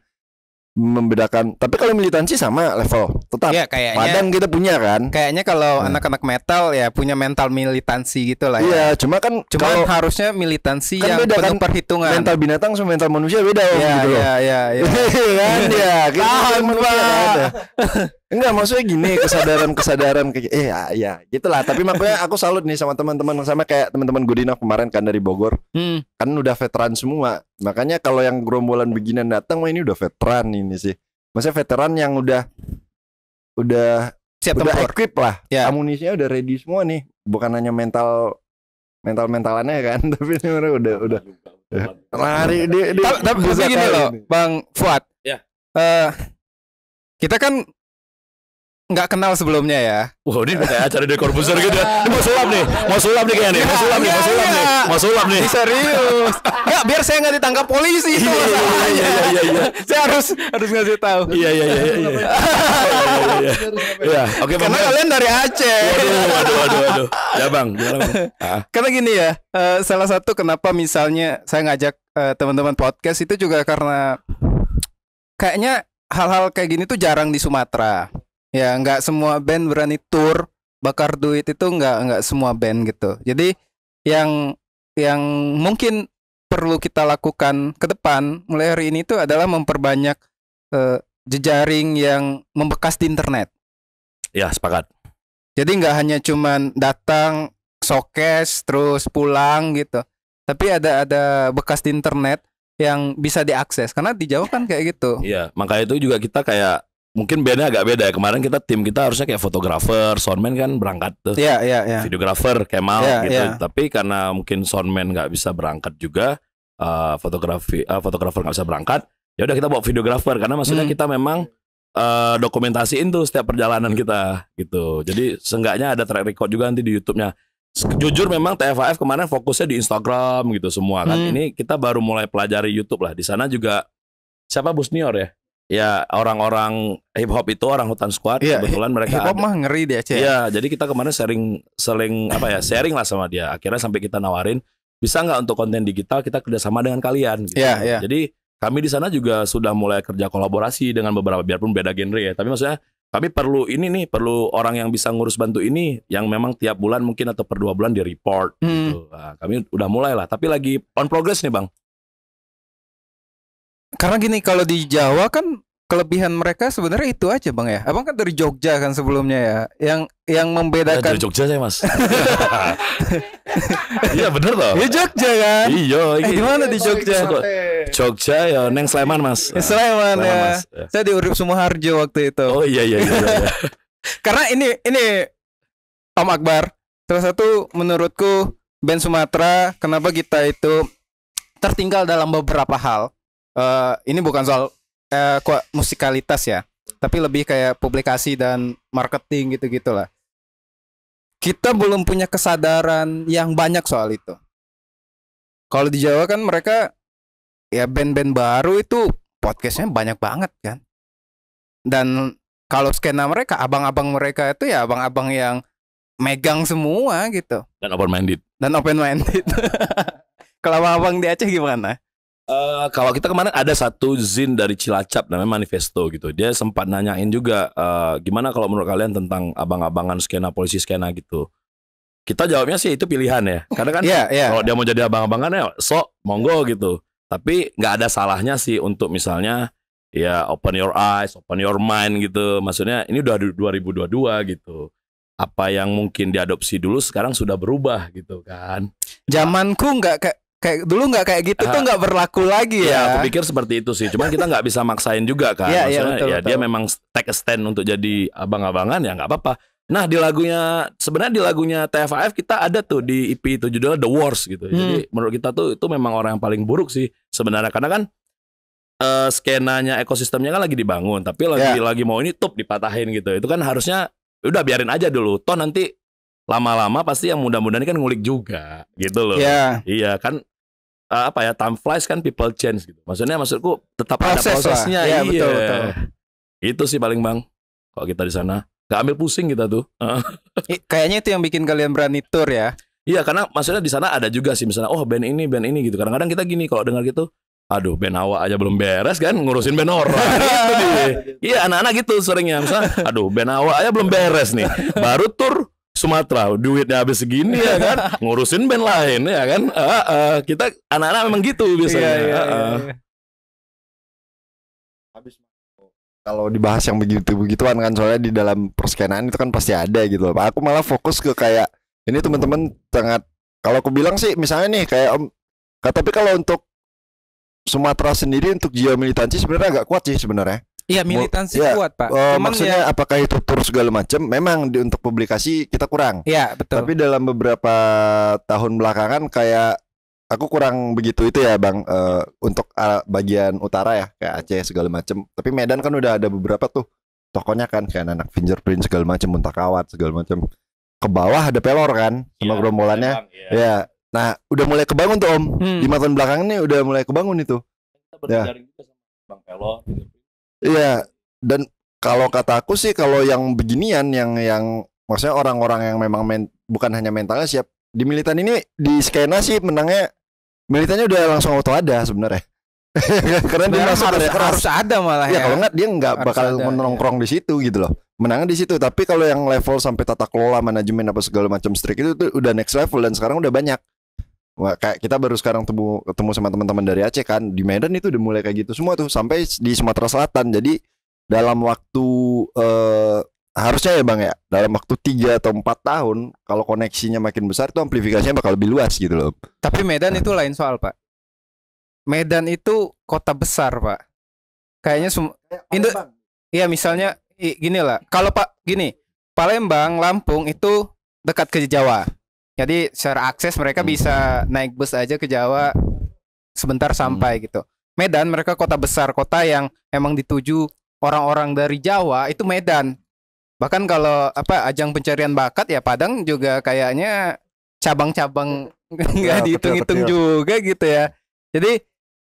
Tapi kalau militansi sama level tetap. Iya, kayaknya. Padang kita punya kan. Kayaknya kalau anak-anak metal ya punya mental militansi gitu lah ya. Iya, cuma kan Cuma kalau harusnya militansi kan yang beda penuh kan, perhitungan. mental binatang sama mental manusia beda Om, Iya, gitu loh. iya. Kan ya, kita Tahan, kan manusia Pak. kan ada. Enggak, maksudnya gini, kesadaran kayak ya gitulah. Tapi makanya aku salut nih sama teman-teman, sama kayak teman-teman Godina kemarin kan dari Bogor. Kan udah veteran semua. Makanya kalau yang gerombolan beginian datang, wah ini udah veteran ini sih. Maksudnya veteran yang udah Siap udah tempur. equip lah. Ya. Amunisinya udah ready semua nih. Bukan hanya mentalannya kan, tapi ini udah lari di Tapi bisa gini kali loh, ini. Bang Fuad. Ya. Kita kan nggak kenal sebelumnya ya. Wah, ini kayak acara di Corbuzier gitu ya. Ini mau sulap nih kayaknya nih. Mau sulap nih. Serius. Nggak, biar saya nggak ditangkap polisi itu masalahnya. Iya. Saya harus ngasih tahu. Iya. Iya, oke Bang. Karena kalian dari Aceh. Waduh. Ya Bang, gimana Bang? Karena gini ya, salah satu kenapa misalnya saya ngajak teman-teman podcast itu juga karena kayaknya hal-hal kayak gini tuh jarang di Sumatera. Ya, nggak semua band berani tour bakar duit, itu nggak semua band gitu. Jadi yang mungkin perlu kita lakukan ke depan mulai hari ini itu adalah memperbanyak jejaring yang membekas di internet. Ya, sepakat. Jadi nggak hanya cuman datang showcase terus pulang gitu, tapi ada bekas di internet yang bisa diakses. Karena di Jawa kan kayak gitu. Iya, makanya itu juga kita kayak mungkin bandnya agak beda ya. Kemarin tim kita harusnya kayak fotografer, soundman kan berangkat tuh. Iya, iya, iya. Videografer, Kemal Iya, gitu. iya. Tapi karena mungkin soundman nggak bisa berangkat juga, fotografer nggak bisa berangkat. Ya udah kita bawa videografer karena maksudnya kita memang dokumentasiin tuh setiap perjalanan kita gitu. Jadi seenggaknya ada track record juga nanti di YouTube-nya. Jujur memang TFAF kemarin fokusnya di Instagram gitu semua kan. Ini kita baru mulai pelajari YouTube lah. Di sana juga siapa Busnior ya? Ya orang-orang hip hop itu orang Hutan Squad kebetulan mereka hip hop mah ngeri dia, Cek. Iya, jadi kita kemarin sharing lah sama dia. Akhirnya sampai kita nawarin bisa nggak untuk konten digital kita kerjasama dengan kalian gitu. Iya. Jadi kami di sana juga sudah mulai kerja kolaborasi dengan beberapa biarpun beda genre ya. Tapi maksudnya kami perlu perlu orang yang bisa ngurus bantu ini yang memang tiap bulan mungkin atau per 2 bulan di report gitu. Nah, kami udah mulai lah, tapi lagi on progress nih, Bang. Karena gini, kalau di Jawa kan kelebihan mereka sebenarnya itu aja, Bang ya. Abang kan dari Jogja kan sebelumnya ya. Yang membedakan Dari Jogja saya, Mas. Iya bener toh. Di Jogja kan? Iya, Di mana di Jogja? Jogja ya Neng Sleman, Mas. Sleman ya. Mas. Saya di Urip Sumoharjo waktu itu. Oh iya. Karena ini Om Akbar, salah satu menurutku band Sumatera, kenapa kita itu tertinggal dalam beberapa hal. Ini bukan soal musikalitas ya, tapi lebih kayak publikasi dan marketing gitu-gitulah. Kita belum punya kesadaran yang banyak soal itu. Kalau di Jawa kan mereka ya band-band baru itu podcastnya banyak banget kan. Dan kalau skena mereka, abang-abang mereka itu ya abang-abang yang megang semua gitu. Dan open minded. Kalau abang di Aceh gimana? Kalau kita kemarin ada satu zin dari Cilacap namanya Manifesto gitu. Dia sempat nanyain juga gimana kalau menurut kalian tentang abang-abangan skena polisi skena gitu. Kita jawabnya sih itu pilihan ya. Karena kan kalau dia mau jadi abang-abangan ya sok monggo gitu. Tapi nggak ada salahnya sih untuk misalnya ya open your eyes, open your mind gitu. Maksudnya ini udah 2022 gitu. Apa yang mungkin diadopsi dulu sekarang sudah berubah gitu kan. Zamanku nggak kayak dulu nggak kayak gitu tuh nggak berlaku lagi ya. Aku pikir seperti itu sih. Cuman kita nggak bisa maksain juga kan. Maksudnya betul. Dia memang take a stand untuk jadi abang-abangan ya nggak apa-apa. Nah sebenarnya di lagunya TFAF kita ada tuh di EP itu judulnya The Wars gitu. Jadi menurut kita tuh itu memang orang yang paling buruk sih sebenarnya karena kan skenanya ekosistemnya kan lagi dibangun tapi lagi mau ini dipatahin gitu. Itu kan harusnya udah biarin aja dulu. Toh nanti lama-lama pasti yang muda-muda ini kan ngulik juga gitu loh. Iya kan. Time flies kan people change gitu. Maksudku tetap ada prosesnya. Iya, betul. Itu sih paling Bang. Kalau kita di sana gak ambil pusing kita tuh. Kayaknya itu yang bikin kalian berani tour ya. Iya, karena maksudnya di sana ada juga sih misalnya band ini gitu. Kadang-kadang kita gini kalau dengar gitu, aduh band awak aja belum beres kan ngurusin band orang. Gitu iya, anak-anak gitu seringnya misalnya, aduh band awak aja belum beres nih. Baru tur Sumatera, duitnya habis segini ya kan, ngurusin band lain ya kan. Kita anak-anak memang gitu biasanya. Habis kalau dibahas yang begitu-begituan kan, soalnya di dalam perskenaan itu kan pasti ada gitu loh. Aku malah fokus ke kayak ini teman-teman sangat, kalau aku bilang sih misalnya nih kayak tapi kalau untuk Sumatera sendiri untuk jiwa militansi sebenarnya agak kuat sih sebenarnya. Iya, militansi kuat Pak. Maksudnya apakah itu tur segala macam? Memang untuk publikasi kita kurang. Iya betul. Tapi dalam beberapa tahun belakangan kayak aku kurang begitu itu ya Bang. Untuk bagian utara ya kayak Aceh segala macam. Tapi Medan kan udah ada beberapa tuh tokonya kan kayak anak fingerprint segala macam, Muntakawat segala macam. Ke bawah ada Pelor kan sama gerombolannya. Ya. Nah udah mulai kebangun tuh Om. 5 tahun belakangan nih udah mulai kebangun itu. Kita berjaring juga sama Bang Pelor. Iya, dan kalau kata aku sih kalau yang beginian yang maksudnya orang-orang yang memang bukan hanya mentalnya siap di militan ini di skena sih menangnya militannya udah langsung auto ada sebenarnya. Karena dia masuk harus ada malah ya. Kalau enggak dia nggak bakal menongkrong di situ gitu loh. Menangnya di situ. Tapi kalau yang level sampai tata kelola, manajemen apa segala macam strik itu tuh udah next level dan sekarang udah banyak. Wah, kayak kita baru sekarang ketemu sama teman-teman dari Aceh kan, di Medan itu udah mulai kayak gitu semua tuh sampai di Sumatera Selatan. Jadi dalam waktu harusnya ya Bang ya, dalam waktu 3 atau 4 tahun kalau koneksinya makin besar itu amplifikasinya bakal lebih luas gitu loh. Tapi Medan itu lain soal, Pak. Medan itu kota besar, Pak. Kayaknya iya misalnya gini lah. Kalau Pak gini, Palembang, Lampung itu dekat ke Jawa. Jadi secara akses mereka bisa naik bus aja ke Jawa sebentar sampai gitu. Medan mereka kota besar, kota yang emang dituju orang-orang dari Jawa itu Medan. Bahkan kalau ajang pencarian bakat ya Padang juga kayaknya cabang-cabang nggak dihitung-hitung juga gitu ya. Jadi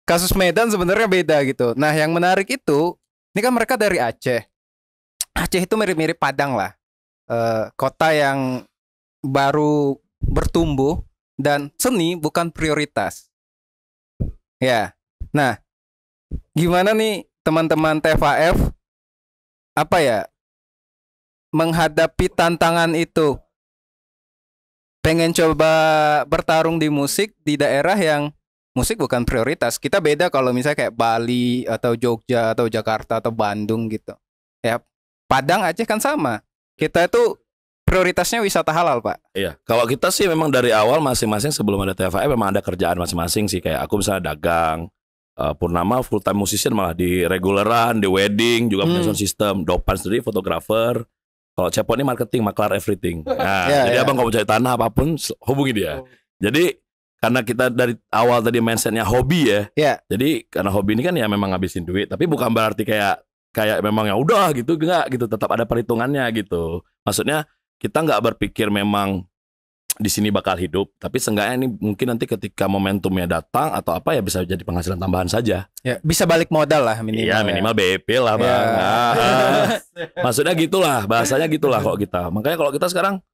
kasus Medan sebenarnya beda gitu. Nah yang menarik itu, ini kan mereka dari Aceh. Aceh itu mirip-mirip Padang lah. Kota yang baru bertumbuh dan seni bukan prioritas. Ya. Nah, gimana nih teman-teman TFAF menghadapi tantangan itu? Pengen coba bertarung di musik di daerah yang musik bukan prioritas. Kita beda kalau misalnya kayak Bali atau Jogja atau Jakarta atau Bandung gitu. Ya, Padang Aceh kan sama. Kita itu prioritasnya wisata halal, Pak. Iya, kalau kita sih memang dari awal masing-masing sebelum ada TFAF memang ada kerjaan masing-masing sih. Kayak aku misalnya dagang, Purnama full time musician malah di reguleran, di wedding juga punya sound system, Dopan sendiri fotografer. Kalau Cepot ini marketing, maklar everything. Nah, jadi abang kalau mau cari tanah apapun hubungi dia. Jadi karena kita dari awal tadi mindsetnya hobi ya. Jadi karena hobi ini kan ya memang ngabisin duit, tapi bukan berarti kayak memang ya udah gitu, enggak gitu, tetap ada perhitungannya gitu. Maksudnya kita nggak berpikir memang di sini bakal hidup, tapi seenggaknya ini mungkin nanti ketika momentumnya datang atau apa ya bisa jadi penghasilan tambahan saja. Ya, bisa balik modal lah minimal. Iya, minimal BP lah, Bang. Maksudnya gitulah, bahasanya gitulah kok kita. Makanya kalau kita sekarang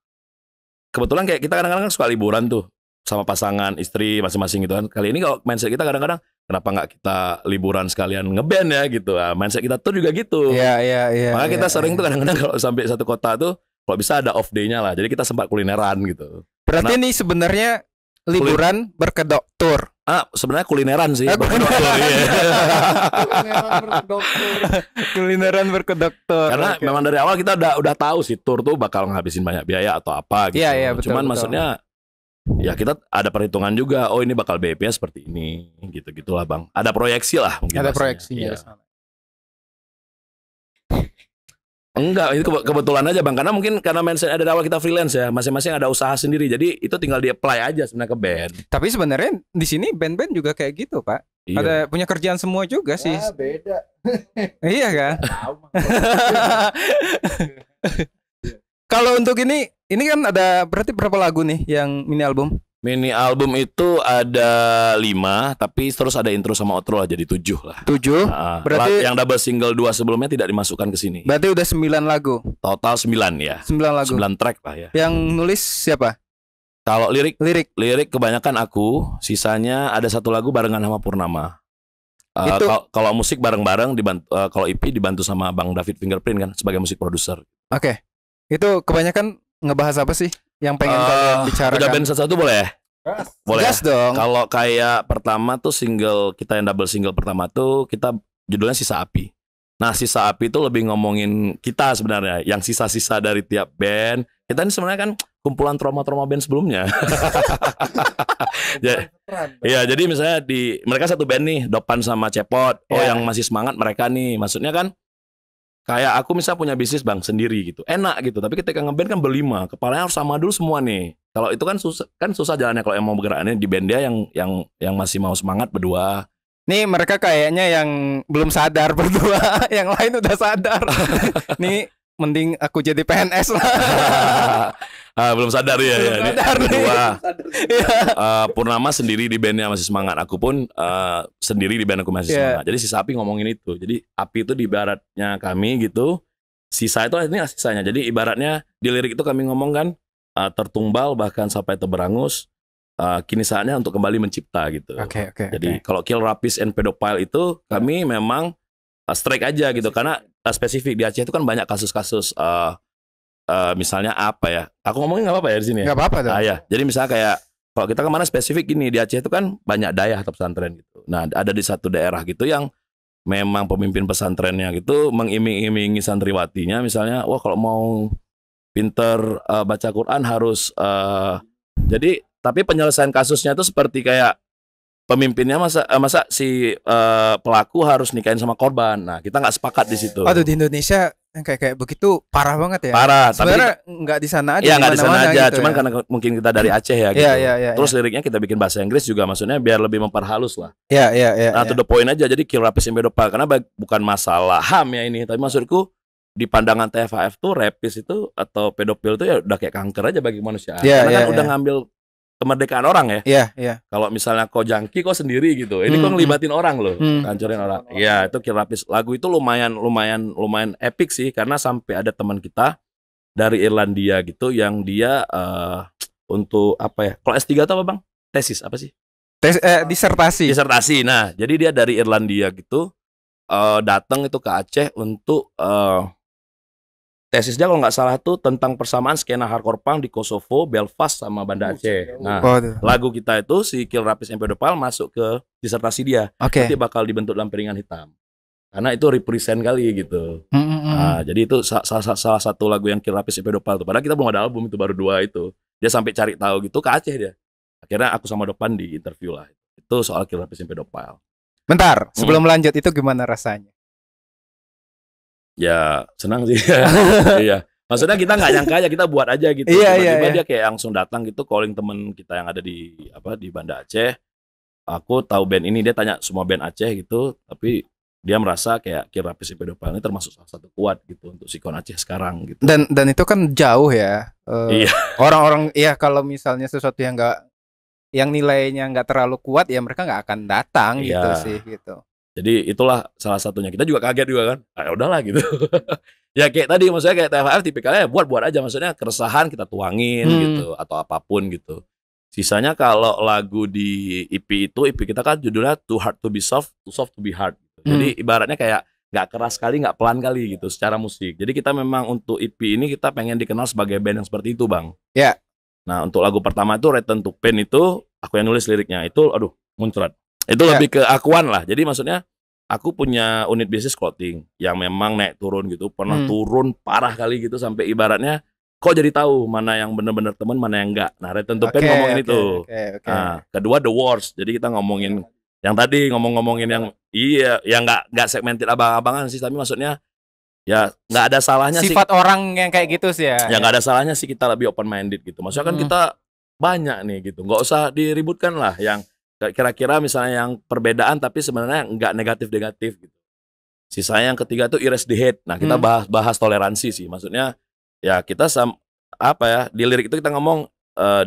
kebetulan kayak kita kadang-kadang suka liburan tuh sama pasangan, istri masing-masing gitu kan. Kali ini kalau mindset kita kadang-kadang kenapa nggak kita liburan sekalian ngeband ya gitu. Nah, mindset kita tuh juga gitu. Iya. Makanya kita sering tuh kadang-kadang kalau sampai satu kota tuh kalau bisa ada off day-nya lah. Jadi kita sempat kulineran gitu. Berarti ini sebenarnya liburan berkedok tour. Sebenarnya kulineran sih. Kulineran berkedok tour. Karena memang dari awal kita udah tahu sih tour tuh bakal ngabisin banyak biaya atau apa gitu. Iya, betul. Cuman maksudnya ya kita ada perhitungan juga. Oh ini bakal BP-nya seperti ini. Gitu-gitulah Bang. Ada proyeksi lah mungkin. Ada proyeksinya. Iya. Enggak, itu kebetulan aja Bang. Karena mungkin karena mindset dari awal kita freelance ya, masing-masing ada usaha sendiri. Jadi itu tinggal di-apply aja sebenarnya ke band. Tapi sebenarnya di sini band-band juga kayak gitu, Pak. Iya. Ada punya kerjaan semua juga sih. Beda. Iya kan? Kalau untuk ini kan ada berarti berapa lagu nih yang mini album? Mini album itu ada 5, tapi terus ada intro sama outro lah, jadi 7 lah. 7. Berarti yang double single 2 sebelumnya tidak dimasukkan ke sini. Berarti udah 9 lagu. Total 9 ya. 9 lagu. 9 track lah ya. Yang nulis siapa? Kalau lirik kebanyakan aku, sisanya ada 1 lagu barengan sama Purnama. Kalau musik bareng-bareng dibantu, kalau EP dibantu sama Bang David Fingerprint kan sebagai musik produser. Oke. Itu kebanyakan ngebahas apa sih yang pengen kalian bicarakan? Udah band satu boleh? Boleh. Gas dong. Kalau kayak pertama tuh single kita yang double single pertama tuh kita judulnya Sisa Api. Nah Sisa Api itu lebih ngomongin kita sebenarnya, yang sisa-sisa dari tiap band. Kita ini sebenarnya kan kumpulan trauma-trauma band sebelumnya. Iya, jadi misalnya mereka satu band nih, Dopan sama Cepot. Yang masih semangat mereka nih. Maksudnya kan kayak aku misalnya punya bisnis Bang sendiri gitu, enak gitu. Tapi ketika ngeband kan berlima, kepalanya harus sama dulu semua nih. Kalau itu kan susah jalannya kalau yang mau bergeraknya di band dia yang masih mau semangat berdua. Nih mereka kayaknya yang belum sadar berdua, yang lain udah sadar. Nih mending aku jadi PNS lah. Belum sadar ya. Belum sadar berdua. Purnama sendiri di bandnya masih semangat. Aku pun sendiri di band aku masih semangat. Jadi Sisa Api ngomongin itu. Jadi api itu di ibaratnya kami gitu. Sisa itu ini sisanya. Jadi ibaratnya di lirik itu kami ngomong kan tertumbal bahkan sampai terberangus. Kini saatnya untuk kembali mencipta gitu. Jadi kalau Kill Rapist and Pedophile itu kami memang strike aja gitu. Karena spesifik di Aceh itu kan banyak kasus-kasus misalnya apa ya? Aku ngomongin nggak apa-apa ya di sini. Nggak apa-apa dong. Ya. Jadi misalnya kayak kalau kita kemana spesifik gini di Aceh itu kan banyak dayah atau pesantren gitu. Nah ada di satu daerah gitu yang memang pemimpin pesantrennya gitu mengiming-imingi santriwatinya misalnya, wah kalau mau pinter baca Quran harus jadi tapi penyelesaian kasusnya itu seperti kayak pemimpinnya masa si pelaku harus nikahin sama korban. Nah, kita nggak sepakat di situ. Aduh, di Indonesia yang kayak begitu parah banget ya. Parah, sebenarnya nggak di sana aja. Iya, nggak di sana aja, gitu cuman ya. karena mungkin kita dari Aceh ya gitu. Iya. Terus liriknya kita bikin bahasa Inggris juga, maksudnya biar lebih memperhalus lah. Iya. Nah, to the point aja, jadi kill rapis and pedophile karena bukan masalah HAM ya ini, tapi maksudku di pandangan TFAF tuh rapis itu atau pedofil itu ya udah kayak kanker aja bagi manusia. Iya, Karena kan iya. udah ngambil kemerdekaan orang ya. Iya. Kalau misalnya kau jangki kau sendiri gitu. Ini kau ngelibatin orang loh, hancurin orang. Iya, itu kill rapis. Lagu itu lumayan epic sih karena sampai ada teman kita dari Irlandia gitu yang dia untuk apa ya? Kalau S3 itu apa, Bang? Tesis apa sih? Disertasi. Disertasi. Nah, jadi dia dari Irlandia gitu datang itu ke Aceh untuk tesisnya kalau nggak salah tuh tentang persamaan skena hardcore punk di Kosovo, Belfast sama Banda Aceh. Nah, lagu kita itu si Kill Rapis and Pedophile masuk ke disertasi dia. Nanti bakal dibentuk dalam piringan hitam. Karena itu represent kali gitu. Nah, jadi itu salah satu lagu yang Kill Rapis and Pedophile tuh. Padahal kita belum ada album, itu baru 2 itu. Dia sampai cari tahu gitu ke Aceh dia. Akhirnya aku sama Dopan di interview lah. Itu soal Kill Rapis and Pedophile. Bentar, sebelum lanjut itu gimana rasanya? Ya senang sih. Iya. Maksudnya kita nggak nyangka aja, kita buat aja gitu. Iya. Dia kayak langsung datang gitu, calling temen kita yang ada di Banda Aceh. Aku tahu band ini, dia tanya semua band Aceh gitu, tapi dia merasa kayak Kill Rapis and Pedophile ini termasuk salah satu kuat gitu untuk sikon Aceh sekarang gitu. Dan itu kan jauh ya. Iya. Orang-orang ya kalau misalnya sesuatu yang nilainya nggak terlalu kuat ya mereka nggak akan datang gitu sih gitu. Jadi itulah salah satunya. Kita juga kaget juga kan. Ya udahlah gitu. Ya kayak tadi maksudnya kayak TFAF tipikalnya buat aja, maksudnya keresahan kita tuangin gitu atau apapun gitu. Sisanya kalau lagu di EP kita kan judulnya Too Hard to be Soft, Too Soft to be Hard gitu. Jadi ibaratnya kayak nggak keras kali, nggak pelan kali gitu secara musik. Jadi kita memang untuk EP ini kita pengen dikenal sebagai band yang seperti itu, Bang. Ya. Nah, untuk lagu pertama itu Return to Pain itu aku yang nulis liriknya. Itu muncrat. Itu lebih ke akuan lah. Jadi maksudnya aku punya unit bisnis clothing yang memang naik turun gitu. Pernah turun parah kali gitu sampai ibaratnya kok jadi tahu mana yang bener-bener temen, mana yang enggak. Nah, Return to Pain ngomongin itu. Nah, kedua The Wars. Jadi kita ngomongin yang tadi ngomongin yang yang enggak segmented abang-abangan sih, tapi maksudnya ya nggak ada salahnya sifat orang yang kayak gitu sih ya. Ya nggak ada salahnya sih kita lebih open minded gitu. Maksudnya kan kita banyak nih gitu. Nggak usah diributkan lah yang kira-kira misalnya yang perbedaan tapi sebenarnya nggak negatif-negatif gitu. Sisanya yang ketiga tuh erase the hate. Nah, kita bahas toleransi sih. Maksudnya ya kita di lirik itu kita ngomong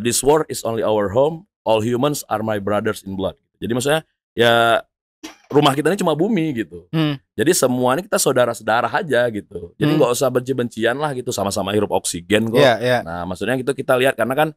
this world is only our home, all humans are my brothers in blood. Jadi maksudnya ya rumah kita ini cuma bumi gitu. Jadi semua ini kita saudara-saudara aja gitu. Jadi nggak usah benci-bencian lah gitu, sama-sama hirup oksigen kok. Nah, maksudnya gitu kita lihat karena kan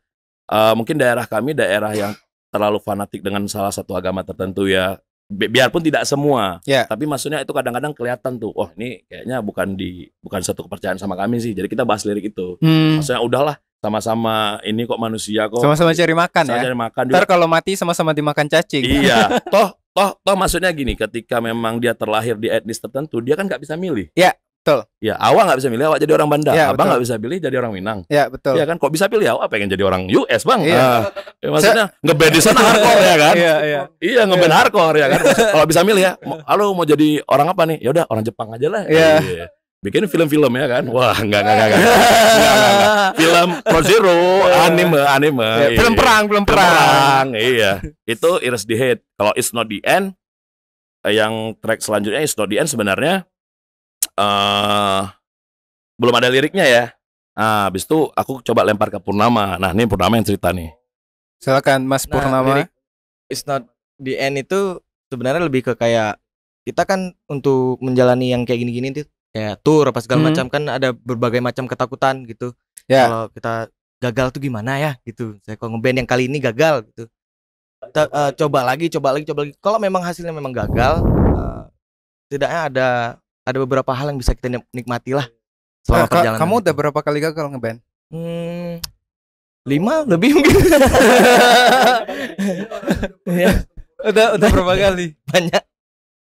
mungkin daerah kami daerah yang terlalu fanatik dengan salah satu agama tertentu ya. Biarpun tidak semua, tapi maksudnya itu kadang-kadang kelihatan tuh, oh ini kayaknya bukan satu kepercayaan sama kami sih. Jadi kita bahas lirik itu. Maksudnya udahlah, sama-sama ini kok manusia kok. Sama-sama cari makan ya. Cari makan juga. Ntar kalau mati sama-sama dimakan cacing. Iya. Toh maksudnya gini, ketika memang dia terlahir di etnis tertentu, dia kan nggak bisa milih. Ya, betul. Ya, awak nggak bisa milih, awak jadi orang Banda. Ya, Abang nggak bisa pilih jadi orang Minang. Ya, betul. Iya kan, kok bisa pilih awak pengen jadi orang US, Bang. Iya. Ya, maksudnya ngeband di sana hardcore ya kan? Iya, ngeband hardcore ya kan. Kalau bisa milih ya, halo mau jadi orang apa nih? Ya udah orang Jepang aja lah. Iya. Bikin film-film ya kan? Wah, enggak. Film Pro Zero, anime. Ya, film perang. Iya. Itu Erase the Hate. Kalau It's Not the End, yang track selanjutnya It's Not the End sebenarnya belum ada liriknya ya. Nah, habis itu aku coba lempar ke Purnama. Nah, ini Purnama yang cerita nih. Silakan Mas Purnama. Lirik It's Not the End itu sebenarnya lebih ke kayak kita kan untuk menjalani yang kayak gini-gini tuh kayak tour apa segala macam kan ada berbagai macam ketakutan gitu. Kalau kita gagal tuh gimana ya gitu. Saya kalau ngeband yang kali ini gagal gitu. Kita, coba lagi. Kalau memang hasilnya memang gagal, tidaknya ada beberapa hal yang bisa kita nikmati lah selama perjalanan. Kamu udah berapa kali gagal ngeband? 5 lebih mungkin. Udah berapa kali? Banyak.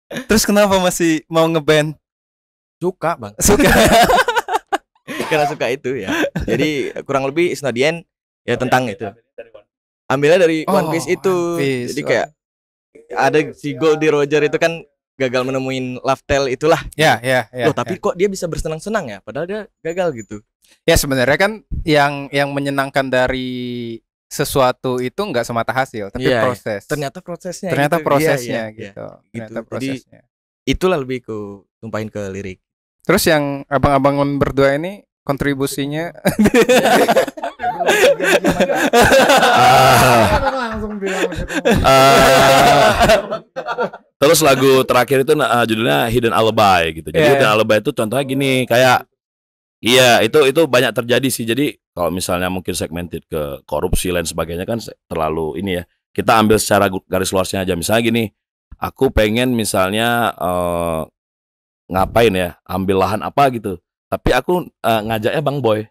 Terus kenapa masih mau ngeband? Suka bang. Suka. Karena suka itu ya. Jadi kurang lebih It's Not The End ya tentang itu. Ambilnya dari One Piece itu. One Piece. Jadi kayak ada si Goldie Roger itu kan gagal menemuin love tale itulah. Ya. Loh, tapi kok dia bisa bersenang-senang ya? Padahal dia gagal gitu. Ya sebenarnya kan yang menyenangkan dari sesuatu itu nggak semata hasil, tapi Iya, proses. Ternyata prosesnya. Ternyata gitu. prosesnya Iya. gitu. Gitu. Ternyata Jadi, prosesnya. Itulah lebih ku tumpahin ke lirik. Terus yang abang-abangun berdua ini kontribusinya Terus lagu terakhir itu judulnya Hidden Alibi gitu. Jadi Yeah. Hidden Alibi itu contohnya gini, kayak iya itu banyak terjadi sih. Jadi kalau misalnya mungkin segmented ke korupsi lain sebagainya kan terlalu ini ya. Kita ambil secara garis luasnya aja. Misalnya gini, aku pengen misalnya ngapain ya, ambil lahan apa gitu. Tapi aku ngajaknya Bang Boy.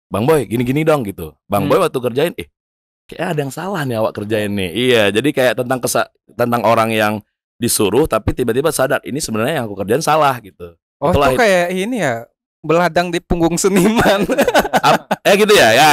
Bang Boy, gini-gini dong gitu. Bang Boy waktu kerjain, kayak ada yang salah nih awak kerjain nih. Iya, jadi kayak tentang orang yang disuruh tapi tiba-tiba sadar ini sebenarnya yang aku kerjain salah gitu. oh Itulah itu kayak ini ya, beladang di punggung seniman. gitu ya. Ya,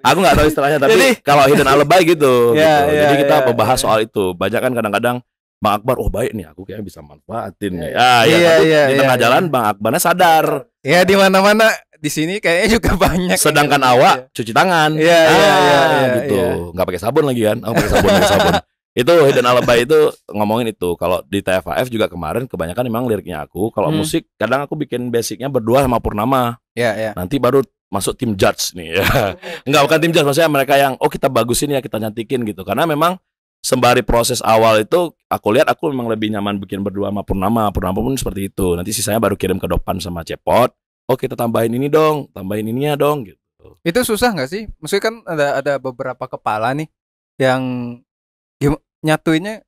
aku nggak tahu istilahnya tapi Jadi- kalau hidden alibi gitu. Ya, gitu. ya, Jadi kita ya, membahas ya. soal itu. Banyak kan kadang-kadang Bang Akbar, oh baik nih, aku kayaknya bisa manfaatin nih. Iya, Tapi iya, di iya, tengah iya. jalan Bang Akbarnya sadar. Ya di mana-mana di sini kayaknya juga banyak. yang Sedangkan gitu. awak cuci tangan. Iya, iya, gitu. iya. Nggak pakai sabun lagi kan? Oh, pakai sabun. Itu hidden alibi itu ngomongin itu. Kalau di TFAF juga kemarin kebanyakan memang liriknya aku. Kalau musik kadang aku bikin basicnya berdua sama Purnama. Iya, iya. Nanti baru masuk tim judge nih ya. Enggak, bukan tim judge, maksudnya mereka yang kita bagusin ya, kita nyantikin gitu. Karena memang sembari proses awal itu aku lihat aku memang lebih nyaman bikin berdua sama Purnama. Purnama pun seperti itu. Nanti sisanya baru kirim ke Dopan sama Cepot. Oh, kita tambahin ini dong, tambahin ininya dong gitu. Itu susah nggak sih? Maksudnya kan ada beberapa kepala nih yang nyatuinnya.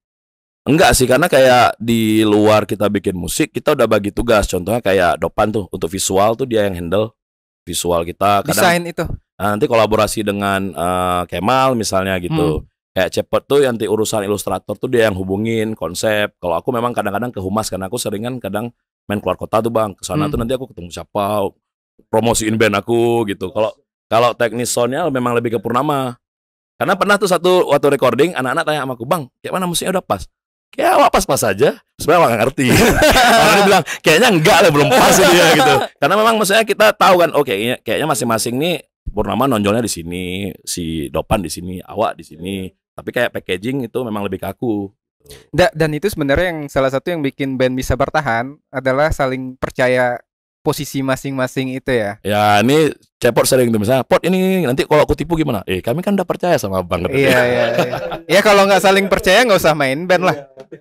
Enggak sih, karena kayak di luar kita bikin musik, kita udah bagi tugas. Contohnya kayak Dopan tuh, untuk visual tuh dia yang handle visual kita. Kadang Desain itu. nanti kolaborasi dengan Kemal misalnya gitu. Kayak Cepet tuh nanti urusan ilustrator tuh dia yang hubungin konsep. Kalau aku memang kadang-kadang ke humas, karena aku seringan kadang main keluar kota tuh Bang. Kesana tuh nanti aku ketemu siapa, promosiin band aku gitu. Kalau teknis soundnya memang lebih ke Purnama. Karena pernah tuh waktu recording anak-anak tanya sama aku, Bang, kayak mana musiknya udah pas? Kayak awak pas-pas aja. Sebenarnya awak nggak ngerti. Orang dia bilang kayaknya enggak lah, belum pas ini ya gitu. Karena memang maksudnya kita tahu kan, oke, kayaknya masing-masing nih Purnama nonjolnya di sini, si Dopan di sini, awak di sini. Tapi kayak packaging itu memang lebih kaku. Dan itu sebenarnya yang salah satu yang bikin band bisa bertahan adalah saling percaya posisi masing-masing itu ya. Ya ini Cepot sering tuh misalnya, Pot ini nanti kalau aku tipu gimana? Kami kan udah percaya sama Bang. Iya. Ya kalau nggak saling percaya nggak usah main band lah.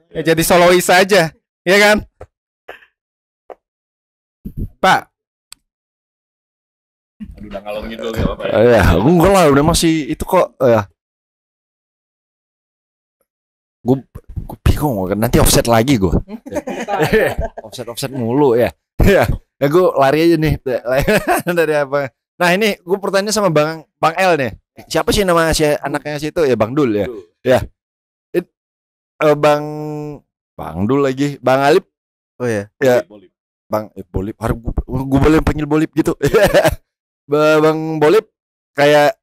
Ya, jadi solois saja, ya kan? Pak, Aduh, udah ngalor ngidul gak apa-apa ya. Ya, enggak lah, udah masih itu kok ya. Gue bingung nanti offset lagi gue. offset mulu ya. Ya, gue lari aja nih dari apa. Nah ini gue pertanyaan sama Bang L nih. Siapa sih nama si anaknya situ ya? Bang Dul ya. Ya. Bang Dul lagi. Bang Alip. Oh ya. Ya. Bang Bolip. Gue boleh panggil Bolip gitu. Bang Bolip kayak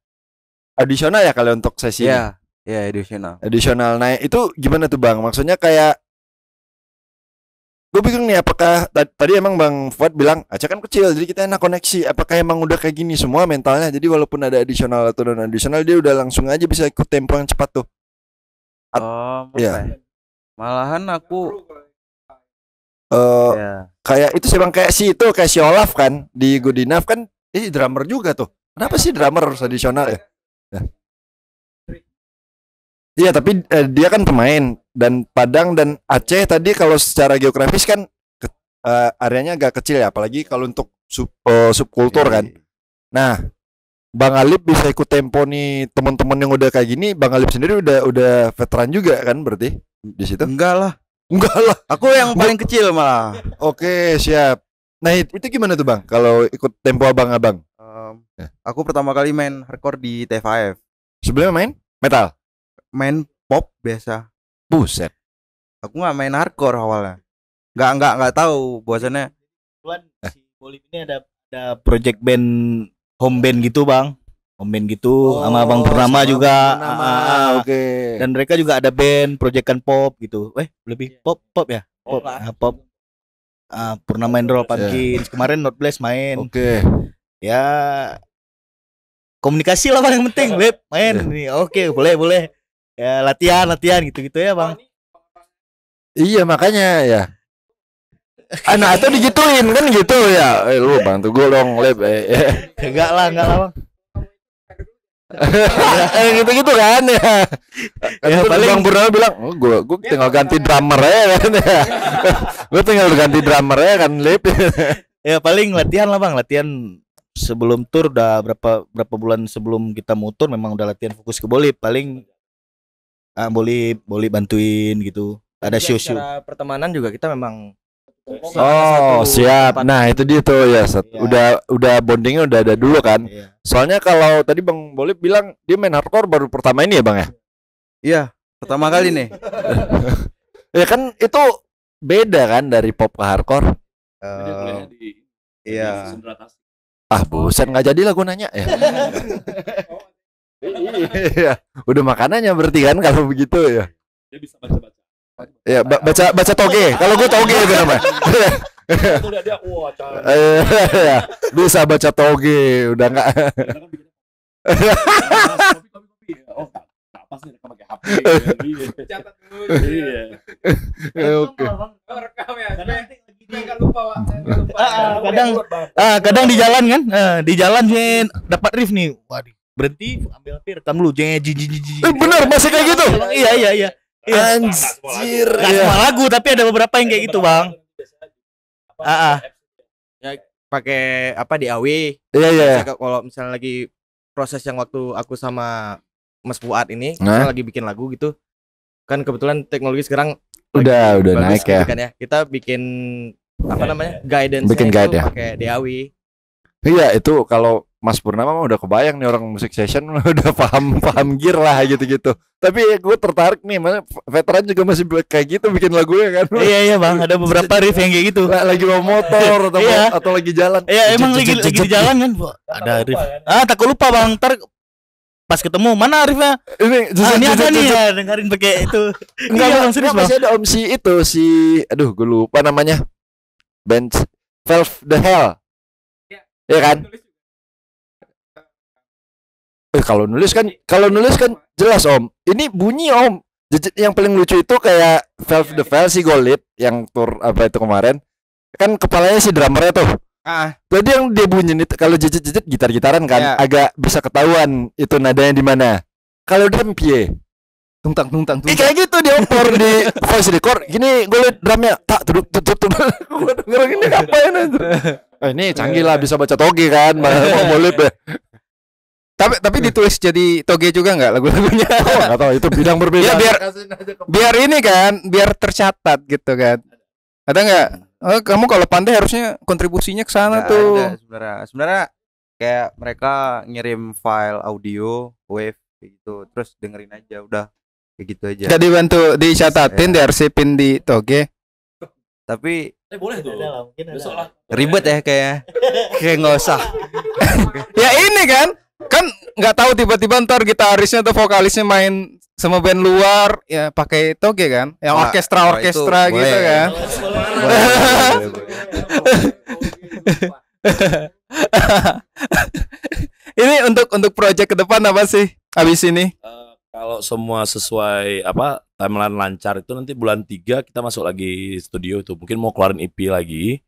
adisional ya kalau untuk sesi ini? Ya edisional. Additional. Nah itu gimana tuh Bang? Maksudnya kayak gue bingung nih, apakah tadi emang Bang Fuad bilang Aceh kan kecil jadi kita enak koneksi. Apakah emang udah kayak gini semua mentalnya? Jadi walaupun ada additional atau non additional dia udah langsung aja bisa ikut tempo yang cepat tuh. Iya. Malahan aku Kayak itu sih Bang, kayak si Olaf kan di Good Enough kan drummer juga tuh. Kenapa sih drummer harus additional ya? Iya tapi dia kan pemain, dan Padang dan Aceh tadi kalau secara geografis kan areanya agak kecil ya, apalagi kalau untuk subkultur kan. Nah, Bang Alip bisa ikut tempo nih teman-teman yang udah kayak gini. Bang Alip sendiri udah veteran juga kan berarti di situ? enggak lah. Enggak lah. Aku yang paling kecil malah. Oke, siap. Nah, itu gimana tuh Bang kalau ikut tempo abang-abang? Aku pertama kali main hardcore di T5. Sebelumnya main metal. Main pop biasa. Buset. Aku nggak main hardcore awalnya. Nggak tahu bahwasannya. Kebetulan si Bolip ini ada project band, home band gitu bang, home band gitu sama Bang Purnama juga. Oke. Dan mereka juga ada band proyekan pop gitu. Lebih pop ya. Pop. Pop. Purnama and Roll Pumpkins. Kemarin Not Bless main. Oke. Ya komunikasi lah bang yang penting. Lip main nih. Oke, boleh. Ya latihan gitu-gitu ya bang. Iya makanya ya. Anak atau digituin kan gitu ya. Lu bantu gue dong, Lep. Enggak lah bang. Gitu-gitu kan ya. Ya, paling Bang Purnama bilang, "Oh, gue tinggal ganti drummer ya kan ya." Gue tinggal ganti drummer ya kan, Lep. Ya paling latihan lah bang, latihan sebelum tour udah berapa bulan sebelum kita mutur memang udah latihan fokus ke Bolip. Paling Bolip bantuin gitu. Ada show-show. Secara pertemanan juga kita memang Oh, siap. Nah, itu dia tuh ya. Udah bondingnya udah ada dulu kan. Iya. Soalnya kalau tadi Bang Bolip bilang dia main hardcore baru pertama ini ya, Bang ya? Iya, pertama kali nih. Ya kan itu beda kan dari pop ke hardcore. Iya. Ah, buset nggak jadi lah gue nanya ya. Iya, udah makanannya berarti kan kalau begitu ya. Dia bisa baca-baca. Ya, baca toge. Kalau gue toge itu namanya. Itu dia wah cara. Iya, bisa baca toge, udah enggak. Oh, tak pas nih pakai HP. Catat dulu. Iya. Oke. Rekam ya. Jangan lupa, Pak. Kadang di jalan kan, di jalan sih dapat riff nih. Waduh, berhenti ambil HP rekam dulu. Bener masih kayak gitu. Iya. Anjir. Nggak semua lagu tapi ada beberapa yang kayak gitu bang. ya pakai apa di AW. Iya. Kalau misalnya lagi proses yang waktu aku sama Mas Fuad ini Nah. kita lagi bikin lagu gitu. Kan kebetulan teknologi sekarang Udah naik bagus gitu ya. kan ya. Kita bikin apa namanya? Guidance Bikin guide ya. pakai DAW. Iya, itu kalau Mas Purnama mah udah kebayang nih orang musik session udah paham gear lah gitu-gitu. Tapi gue tertarik nih, mana veteran juga masih kayak gitu bikin lagunya kan. Iya bang, ada beberapa riff yang kayak gitu. Lagi bawa motor atau lagi jalan. Iya emang lagi di jalan kan. Ada riff. Takut lupa bang. Ntar pas ketemu mana riffnya? Ini ada nih ya, dengerin pakai itu. Enggak serius bang. Masih ada om si itu aduh gue lupa namanya. Band Valve the Hell. Iya kan? Kalau nulis kan jelas om. Ini bunyi om. Yang paling lucu itu kayak Valve the Hell si Golip yang tour apa itu kemarin. Kan kepalanya si drummernya tuh. Jadi yang dia bunyiin itu kalau jejet gitar-gitaran kan agak bisa ketahuan itu nadanya di mana. Kalau drum piye? Tungtang. Kayak gitu dia oper di voice record. Gini gue liat drumnya tak tutup. Gue denger gini ngapain aja. Ini canggih lah bisa baca toge kan, boleh deh. Tapi ditulis jadi toge juga nggak lagu-lagunya? Oh, nggak tahu itu bidang berbeda. Ya biar ini kan, biar tercatat gitu kan. Ada nggak? Kamu kalau pandai harusnya kontribusinya ke sana tuh. Ada sebenarnya kayak mereka ngirim file audio wave gitu, terus dengerin aja udah kayak gitu aja. Gak dibantu dicatatin, diarsipin di toge. Tapi Boleh tuh. Besok lah. ribet ya kayak nggak usah. Ya ini kan nggak tahu tiba-tiba ntar gitarisnya atau vokalisnya main sama band luar ya pakai toge kan, yang orkestra itu gitu boleh. kan. Ini untuk project ke depan apa sih habis ini? Kalau semua sesuai timeline lancar itu nanti bulan 3 kita masuk lagi studio itu. Mungkin mau keluarin EP lagi.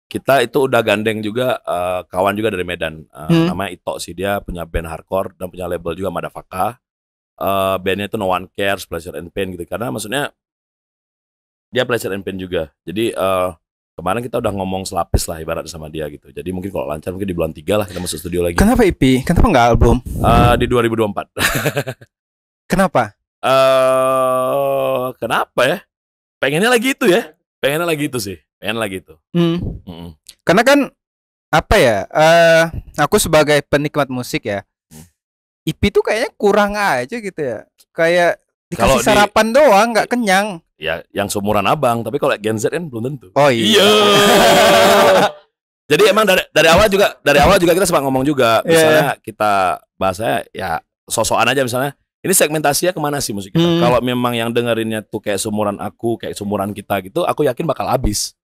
Kita itu udah gandeng juga kawan juga dari Medan. Namanya Ito sih, dia punya band hardcore dan punya label juga Madafaka. Bandnya itu No One Cares, Pleasure and Pain gitu. Karena maksudnya dia Pleasure and Pain juga. Jadi kemarin kita udah ngomong selapis lah ibarat sama dia gitu. Jadi mungkin kalau lancar mungkin di bulan 3 lah kita masuk studio lagi. Kenapa EP? Kenapa nggak album? Di 2024. Kenapa? Kenapa ya? Pengennya lagi itu ya. Pengen lagi itu. Karena kan apa ya? Aku sebagai penikmat musik ya, EP tuh kayaknya kurang aja gitu ya. Kayak dikasih sarapan doang, nggak kenyang. ya yang seumuran abang, tapi kalau Gen Z kan belum tentu. Oh iya. Iya. Jadi emang dari awal juga kita sempat ngomong juga, misalnya kita bahasanya ya sosokan aja misalnya. Ini segmentasinya kemana sih musik kita? Kalau memang yang dengerinnya tuh kayak seumuran aku, kayak seumuran kita gitu, aku yakin bakal habis.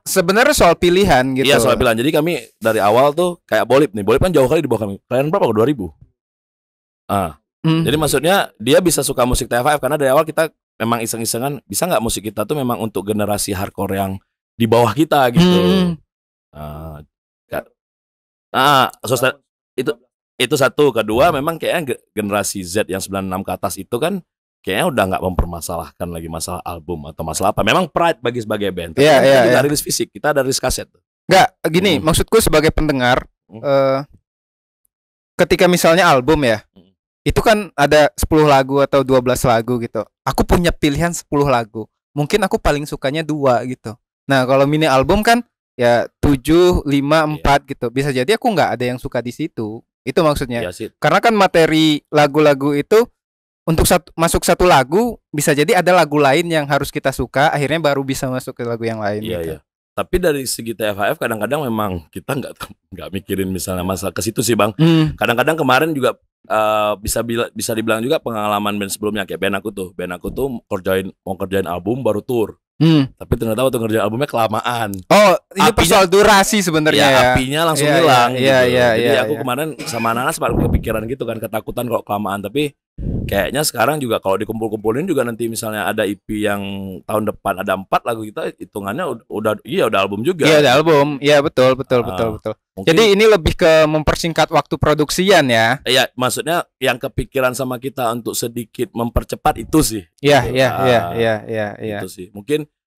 Sebenarnya soal pilihan gitu. Iya soal pilihan. Jadi kami dari awal tuh kayak Bolip nih. Bolip kan jauh kali di bawah kami. Kalian berapa? 2000. Jadi maksudnya dia bisa suka musik TFF karena dari awal kita memang iseng-isengan bisa nggak musik kita tuh memang untuk generasi hardcore yang di bawah kita gitu. Itu satu. Kedua memang kayaknya generasi Z yang 96 ke atas itu kan kayaknya udah nggak mempermasalahkan lagi masalah album atau masalah apa. Memang pride bagi sebagai band. Tapi kita juga rilis fisik, kita ada rilis kaset. Nggak, gini, maksudku sebagai pendengar, ketika misalnya album ya, itu kan ada 10 lagu atau 12 lagu gitu. Aku punya pilihan 10 lagu. Mungkin aku paling sukanya 2 gitu. Nah, kalau mini album kan ya 7, 5, 4 gitu. Bisa jadi aku nggak ada yang suka di situ. Itu maksudnya. Karena kan materi lagu-lagu itu untuk masuk satu lagu bisa jadi ada lagu lain yang harus kita suka, akhirnya baru bisa masuk ke lagu yang lain. Iya, gitu. iya. Tapi dari segi TFF kadang-kadang memang kita nggak mikirin misalnya masalah ke situ sih bang. Kadang-kadang kemarin juga bisa dibilang juga pengalaman band sebelumnya kayak band aku tuh mau kerjain album baru tour. Tapi ternyata waktu ngerjain albumnya kelamaan. Oh, ini persoal durasi sebenarnya ya. Apinya langsung hilang. Jadi aku iya. kemarin sama Nana sempat kepikiran gitu kan, ketakutan kalau kelamaan. Tapi kayaknya sekarang juga kalau dikumpul-kumpulin juga nanti misalnya ada EP yang tahun depan ada 4 lagu kita hitungannya udah album juga. Iya, udah album. Iya, betul. Mungkin, jadi ini lebih ke mempersingkat waktu produksian ya. Iya, maksudnya yang kepikiran sama kita untuk sedikit mempercepat itu sih. Iya. Itu sih.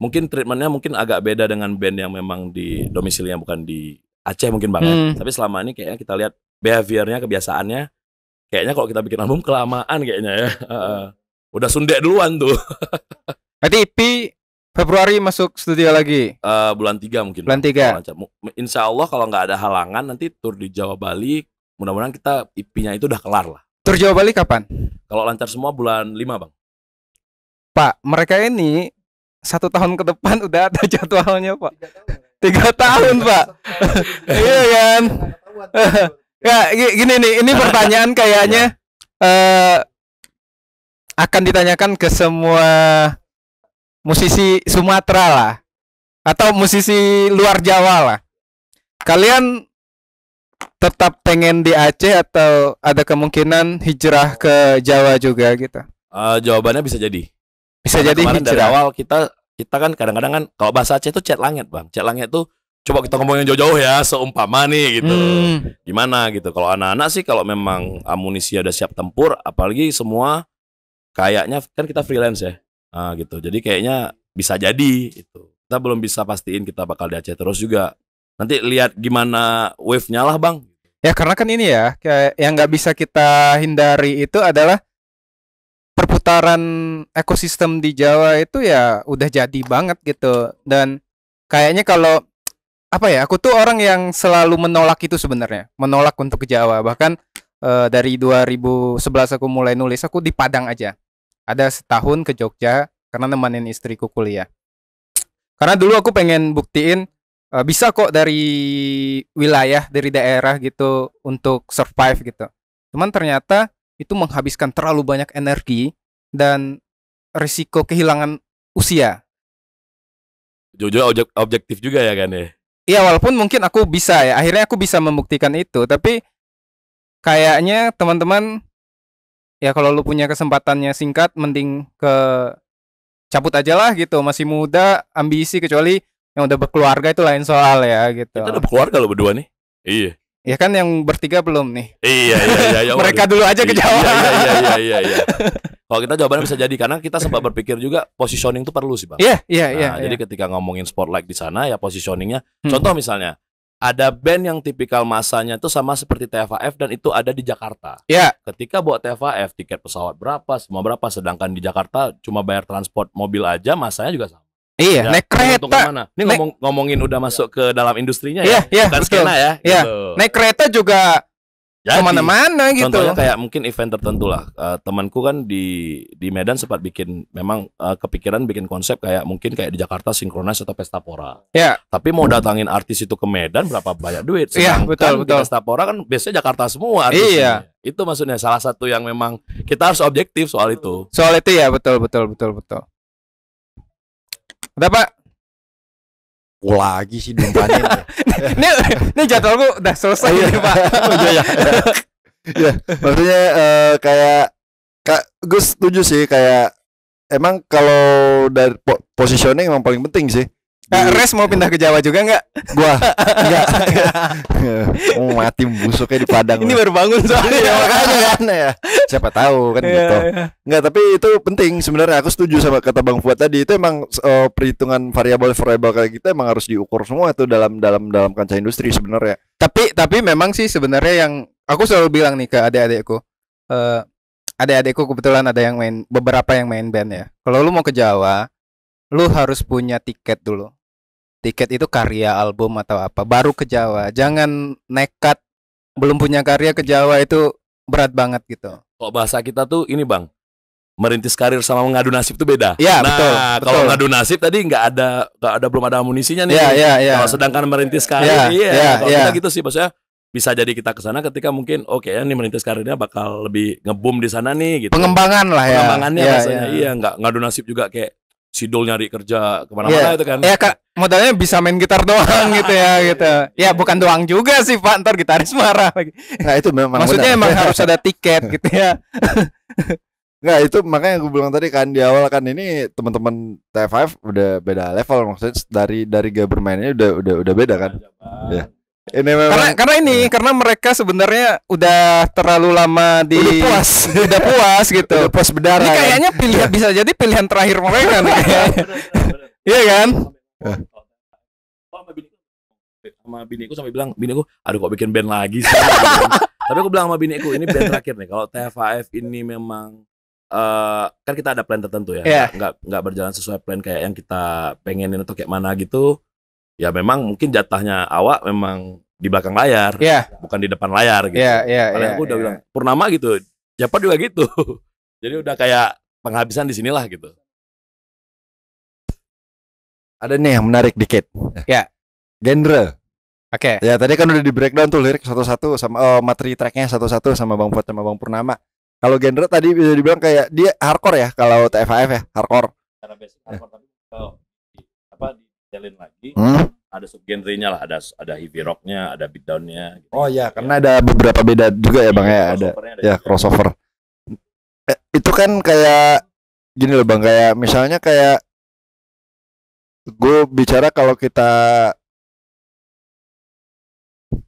Mungkin treatmentnya mungkin agak beda dengan band yang memang di domisilinya bukan di Aceh mungkin banget. Tapi selama ini kayaknya kita lihat behaviornya, kebiasaannya, kayaknya kalau kita bikin album kelamaan kayaknya ya. Udah sundek duluan tuh. Berarti EP Februari masuk studio lagi. Bulan 3 mungkin. Bulan 3. Insya Allah kalau nggak ada halangan nanti tur di Jawa Bali. Mudah-mudahan kita EP-nya itu udah kelar lah. Tur Jawa Bali kapan? Kalau lancar semua bulan 5 bang. Pak, mereka ini 1 tahun ke depan udah ada jadwalnya Pak. 3 tahun Pak. Iya kan. Ya gini nih, ini pertanyaan kayaknya akan ditanyakan ke semua musisi Sumatera lah, atau musisi luar Jawa lah. Kalian tetap pengen di Aceh atau ada kemungkinan hijrah ke Jawa juga gitu? Jawabannya bisa jadi. Bisa jadi hijrah. Dari awal kita kan kadang-kadang kan kalau bahasa Aceh itu cat langit bang. Cat langit tuh coba kita ngomongin jauh-jauh ya, seumpama nih gitu. Gimana gitu. Kalau anak-anak sih kalau memang amunisi udah siap tempur, apalagi semua kayaknya kan kita freelance ya. Gitu. Jadi kayaknya bisa jadi itu. Kita belum bisa pastiin kita bakal di Aceh terus juga. Nanti lihat gimana wave-nya lah bang. Ya karena kan ini ya, kayak yang nggak bisa kita hindari itu adalah perputaran ekosistem di Jawa itu ya udah jadi banget gitu. Dan kayaknya kalau apa ya, aku tuh orang yang selalu menolak itu sebenarnya, menolak untuk ke Jawa. Bahkan dari 2011 aku mulai nulis, aku di Padang aja. Ada setahun ke Jogja karena nemenin istriku kuliah. Karena dulu aku pengen buktiin bisa kok dari wilayah, dari daerah gitu untuk survive gitu. Cuman ternyata itu menghabiskan terlalu banyak energi dan risiko kehilangan usia. Jujur objektif juga ya kan ya. Iya, walaupun mungkin aku bisa ya, akhirnya aku bisa membuktikan itu. Tapi kayaknya teman-teman, ya kalau lu punya kesempatannya singkat, mending ke cabut aja lah gitu. Masih muda, ambisi, kecuali yang udah berkeluarga itu lain soal ya gitu. Kita udah berkeluarga lo berdua nih. Iya. Ya kan yang bertiga belum nih. Iya. Mereka dulu aja ke Jawa. Iya. Kalau kita jawabannya bisa jadi karena kita sempat berpikir juga positioning itu perlu sih bang. Iya. Jadi ketika ngomongin spotlight di sana ya positioningnya. Contoh misalnya ada band yang tipikal masanya itu sama seperti TFAF dan itu ada di Jakarta. Iya. Ketika buat TFAF tiket pesawat berapa, semua berapa, sedangkan di Jakarta cuma bayar transport mobil aja masanya juga sama. Iya, naik kereta. Ini ngomongin udah masuk ke dalam industrinya ya. Iya, bukan betul. skena ya. Iya. Gitu. Naik kereta juga Jadi, kemana-mana gitu. contohnya kayak mungkin event tertentu lah. Temanku kan di Medan sempat bikin, memang kepikiran bikin konsep kayak mungkin kayak di Jakarta sinkronis atau pesta pora. Ya. Tapi mau datangin artis itu ke Medan berapa banyak duit? Iya, Sedangkan betul. di pesta pora kan biasanya Jakarta semua artisnya. Iya. Itu maksudnya salah satu yang memang kita harus objektif soal itu. Soal itu ya, betul. Ada Pak? Lagi sih diumpanin. Ini jadwalku udah selesai nih Pak. Ya, maksudnya kayak gue setuju sih, kayak emang kalau dari positioning emang paling penting sih. Res mau pindah ke Jawa juga nggak? Gua enggak. Mau mati busuknya di Padang. Ini baru bangun soalnya. Ya, makanya kan ya. Siapa tahu kan gitu. Enggak, tapi itu penting sebenarnya. Aku setuju sama kata Bang Fuad tadi. Itu emang perhitungan variabel kayak gitu emang harus diukur semua itu dalam kancah industri sebenarnya. Tapi memang sih sebenarnya yang aku selalu bilang nih ke adik-adikku. Adik-adikku kebetulan ada yang beberapa yang main band ya. Kalau lu mau ke Jawa, lu harus punya tiket dulu. Tiket itu karya album atau apa, baru ke Jawa. Jangan nekat belum punya karya ke Jawa, itu berat banget gitu. Kok bahasa kita tuh ini Bang, merintis karir sama mengadu nasib tuh beda. Ya, nah, betul. kalau ngadu nasib tadi nggak ada belum ada amunisinya nih. Ya. Kalau sedangkan merintis karir, kalau kita gitu sih, maksudnya bisa jadi kita ke sana ketika mungkin oke ya, nih merintis karirnya bakal lebih ngebum di sana nih gitu. Pengembangan lah ya. Pengembangannya rasanya. Iya, nggak ngadu nasib juga kayak Sidul nyari kerja kemana-mana itu kan. Ya Kak, modalnya bisa main gitar doang gitu ya gitu. Ya bukan doang juga sih Pak, ntar gitaris marah lagi. Nah itu memang maksudnya emang harus ada tiket gitu ya. Nggak, itu makanya gue bilang tadi kan di awal kan, ini teman-teman T5 udah beda level, maksudnya dari gaya bermainnya udah beda kan. Ya. Ini memang karena mereka sebenarnya udah terlalu lama di udah puas gitu. Udah puas berdarah. Ini kayaknya bisa jadi pilihan terakhir mereka nih. Iya kan? Sama biniku sampai bilang, biniku, aduh kok bikin band lagi sih. Tapi aku bilang sama biniku, ini band terakhir nih. Kalau TFAF ini memang kan kita ada plan tertentu ya, nggak berjalan sesuai plan kayak yang kita pengenin atau kayak mana gitu. Ya memang mungkin jatahnya awak memang di belakang layar, bukan di depan layar gitu. Karena aku udah bilang Purnama gitu, Japar juga gitu. Jadi udah kayak penghabisan di sinilah gitu. Ada nih yang menarik dikit. Ya. Genre. Oke. Ya tadi kan udah di breakdown tuh lirik satu-satu sama materi tracknya satu-satu sama Bang Fuad sama Bang Purnama. Kalau genre tadi bisa dibilang kayak dia hardcore ya, kalau TFAF ya hardcore. Karena basic hardcore, tapi kalau dijalin lagi, ada subgenrenya lah, ada heavy rocknya, ada beatdownnya. Gitu. Oh ya, karena ada beberapa beda juga ya Bang ya, ada ya crossover. Itu kan kayak gini loh Bang, kayak misalnya kayak gue bicara kalau kita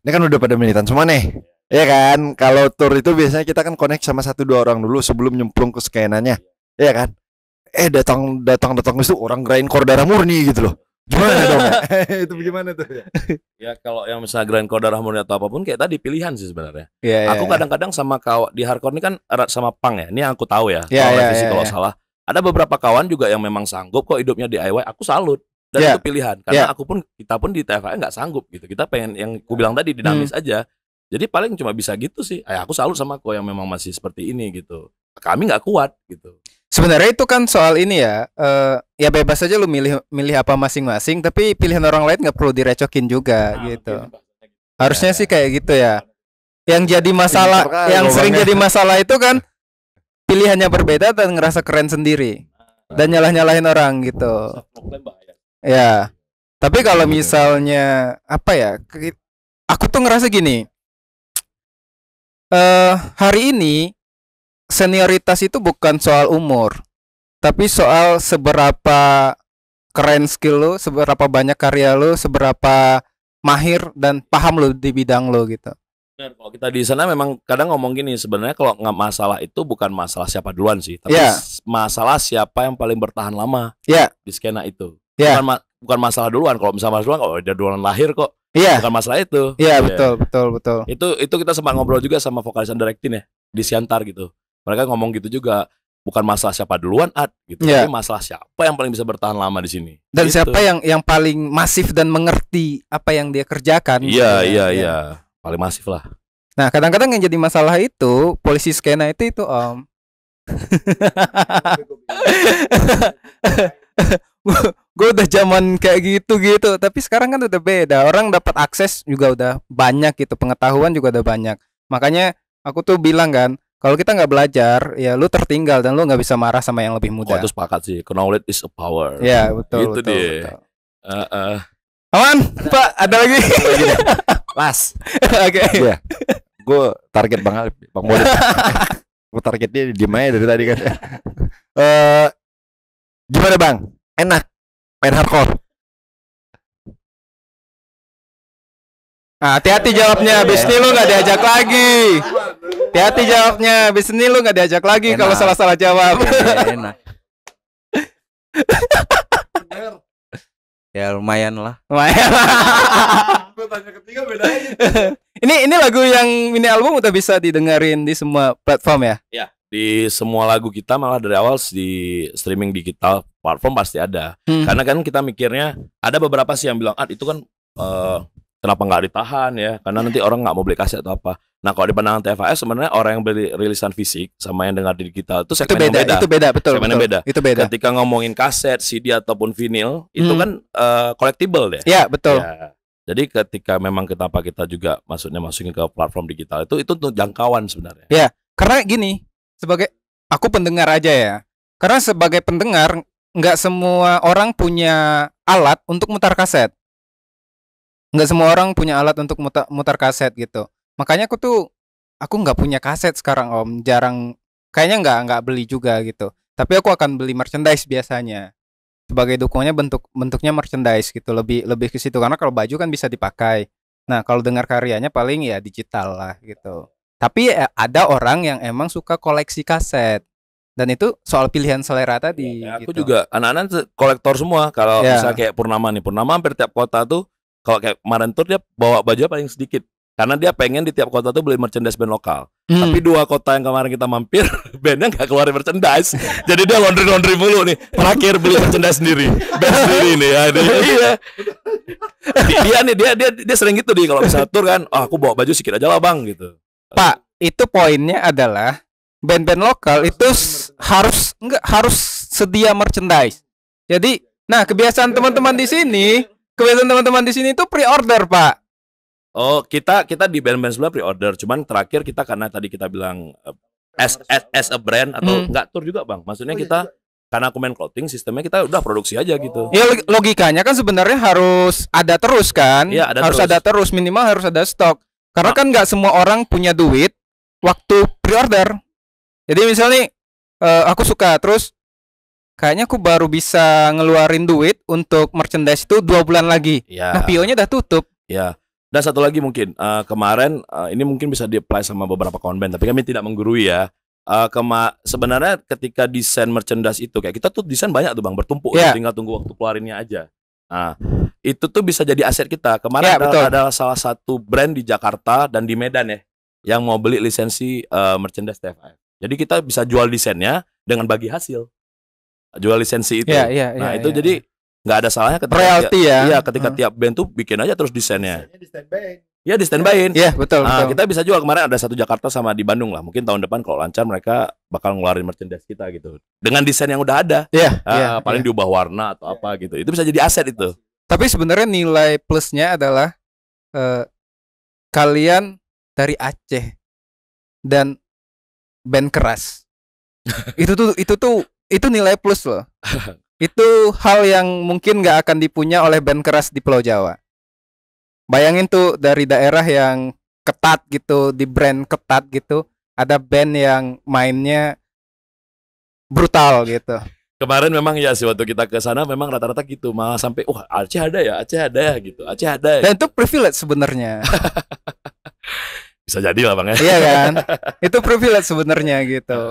ini kan udah pada militan semua nih, ya kan? Kalau tour itu biasanya kita kan connect sama 1-2 orang dulu sebelum nyemplung ke skenanya, ya kan? Datang itu orang grindcore darah murni gitu loh. Gimana dong? Itu bagaimana tuh? Ya kalau yang misalnya grindcore darah murni atau apapun kayak tadi pilihan sih sebenarnya. Aku Iya. kadang-kadang sama kawan di hardcore ini kan erat sama punk ya. Ini yang aku tahu ya. Iya, Kalau iya, revisi iya, kalau iya. salah. Ada beberapa kawan juga yang memang sanggup kok hidupnya DIY. Aku salut. Dan Iya. itu pilihan. Karena kita pun di TFA nggak sanggup gitu. Kita pengen yang aku bilang tadi dinamis aja. Jadi paling cuma bisa gitu sih. Aku salut sama kok yang memang masih seperti ini gitu. Kami nggak kuat gitu. Sebenarnya itu kan soal ini ya, ya bebas aja lu milih apa masing-masing, tapi pilihan orang lain nggak perlu direcokin juga gitu. Harusnya sih kayak gitu ya. Yang jadi masalah, yang sering jadi masalah itu kan pilihannya berbeda dan ngerasa keren sendiri dan nyalah-nyalahin orang gitu. Ya. Tapi kalau misalnya apa ya, aku tuh ngerasa gini. Hari ini senioritas itu bukan soal umur, tapi soal seberapa keren skill lo, seberapa banyak karya lo, seberapa mahir dan paham lo di bidang lo gitu. Benar, kalau kita di sana memang kadang ngomong gini, sebenarnya kalau nggak masalah itu bukan masalah siapa duluan sih, tapi masalah siapa yang paling bertahan lama di skena itu. Bukan masalah duluan. Kalau misalnya masalah duluan, kalau dia duluan lahir kok. Bukan masalah itu. Betul. Itu kita sempat ngobrol juga sama vokalis Directin ya di Siantar gitu. Mereka ngomong gitu juga, bukan masalah siapa duluan gitu, tapi masalah siapa yang paling bisa bertahan lama di sini. Dan gitu. siapa yang paling masif dan mengerti apa yang dia kerjakan. Iya, paling masif lah. Nah, kadang-kadang yang jadi masalah itu polisi skena itu Om. Gue udah zaman kayak gitu, tapi sekarang kan udah beda. Orang dapat akses juga udah banyak gitu, pengetahuan juga udah banyak. Makanya aku tuh bilang kan, kalau kita nggak belajar, ya lu tertinggal dan lu nggak bisa marah sama yang lebih Oh, muda. itu sepakat sih. Knowledge is a power. Ya betul. Itu betul, dia. betul. Heeh. Aman, Pak, ada lagi. Las. Oke. Iya. Gue target Bang Alif, Bang Bodet. Gue targetnya diem aja dari tadi kan. Gimana Bang? Enak main hardcore? Nah, hati-hati jawabnya, abis ini lu nggak diajak lagi. Hati-hati jawabnya, abis ini lu nggak diajak lagi kalau Enak. salah-salah jawab. Enak. Ya lumayan lah. Lumayan. Ini lagu yang mini album udah bisa didengerin di semua platform ya? Ya, di semua lagu kita malah dari awal di streaming digital platform pasti ada. Karena kan kita mikirnya ada beberapa sih yang bilang, itu kan kenapa nggak ditahan ya? Karena nanti orang nggak mau beli kaset atau apa. Nah, kalau di pandangan TFAS sebenarnya orang yang beli rilisan fisik sama yang dengar di digital itu segmen yang beda. Itu beda, betul. Segmen yang betul. beda. Itu beda. Ketika ngomongin kaset, CD ataupun vinil, itu kan collectible deh. Ya, betul. Ya. Jadi ketika memang kita juga masukin ke platform digital itu untuk jangkauan sebenarnya. Ya, karena gini, sebagai aku pendengar aja ya. Karena sebagai pendengar nggak semua orang punya alat untuk mutar kaset. Nggak semua orang punya alat untuk mutar kaset gitu. Makanya aku nggak punya kaset sekarang Om. Jarang, kayaknya nggak beli juga gitu. Tapi aku akan beli merchandise biasanya. Sebagai dukungannya bentuknya merchandise gitu, lebih ke situ karena kalau baju kan bisa dipakai. Nah, kalau dengar karyanya paling ya digital lah gitu. Tapi ada orang yang emang suka koleksi kaset. Dan itu soal pilihan selera tadi. Ya, aku gitu. juga anak-anak kolektor semua. Kalau Ya. misalnya kayak Purnama hampir tiap kota tuh kalau kayak kemarin tuh dia bawa baju paling sedikit. Karena dia pengen di tiap kota tuh beli merchandise band lokal. Tapi 2 kota yang kemarin kita mampir, bandnya nggak keluarin merchandise. Jadi dia laundry mulu nih. Terakhir beli merchandise sendiri, band sendiri nih ya. Dia sering gitu kalau misalnya tur kan, aku bawa baju sedikit aja lah bang gitu. Pak, itu poinnya adalah band-band lokal itu harus sedia merchandise. Jadi, nah kebiasaan teman-teman di sini itu pre-order, Pak. Oh, kita di band-band sebelah pre-order. Cuman terakhir kita karena tadi kita bilang as a brand atau enggak tur juga, Bang. Maksudnya kita karena aku main clothing sistemnya kita udah produksi aja gitu. Ya logikanya kan sebenarnya harus ada terus kan? Iya, harus ada terus, minimal harus ada stok. Karena kan nggak semua orang punya duit waktu pre-order. Jadi misalnya aku suka terus kayaknya aku baru bisa ngeluarin duit untuk merchandise itu 2 bulan lagi. Ya. Nah, PO-nya udah tutup. Ya. Dan satu lagi mungkin kemarin ini mungkin bisa di-apply sama beberapa kawan band, tapi kami tidak menggurui ya. Sebenarnya ketika desain merchandise itu kayak kita tuh desain banyak tuh Bang, bertumpuk, tinggal tunggu waktu keluarinnya aja. Nah, itu tuh bisa jadi aset kita. Kemarin ada salah satu brand di Jakarta dan di Medan ya yang mau beli lisensi merchandise TFF. Jadi kita bisa jual desainnya dengan bagi hasil. Jual lisensi itu. Itu jadi nggak ada salahnya ketika royalty ketika tiap band tuh bikin aja terus desainnya. Iya, di standby-in. Iya, betul. Kita bisa jual. Kemarin ada satu Jakarta sama di Bandung lah. Mungkin tahun depan kalau lancar mereka bakal ngeluarin merchandise kita gitu. Dengan desain yang udah ada. Paling diubah warna atau apa gitu. Itu bisa jadi aset itu. Tapi sebenarnya nilai plusnya adalah kalian dari Aceh dan band keras. itu nilai plus loh. Itu hal yang mungkin nggak akan dipunya oleh band keras di Pulau Jawa. Bayangin tuh dari daerah yang ketat gitu, di brand ketat gitu, ada band yang mainnya brutal gitu. Kemarin memang ya sih waktu kita ke sana memang rata-rata gitu, malah sampai Aceh ada ya gitu, Aceh ada. Dan itu privilege sebenarnya. Bisa jadi lah Bang ya. Iya kan? Itu privilege sebenarnya gitu.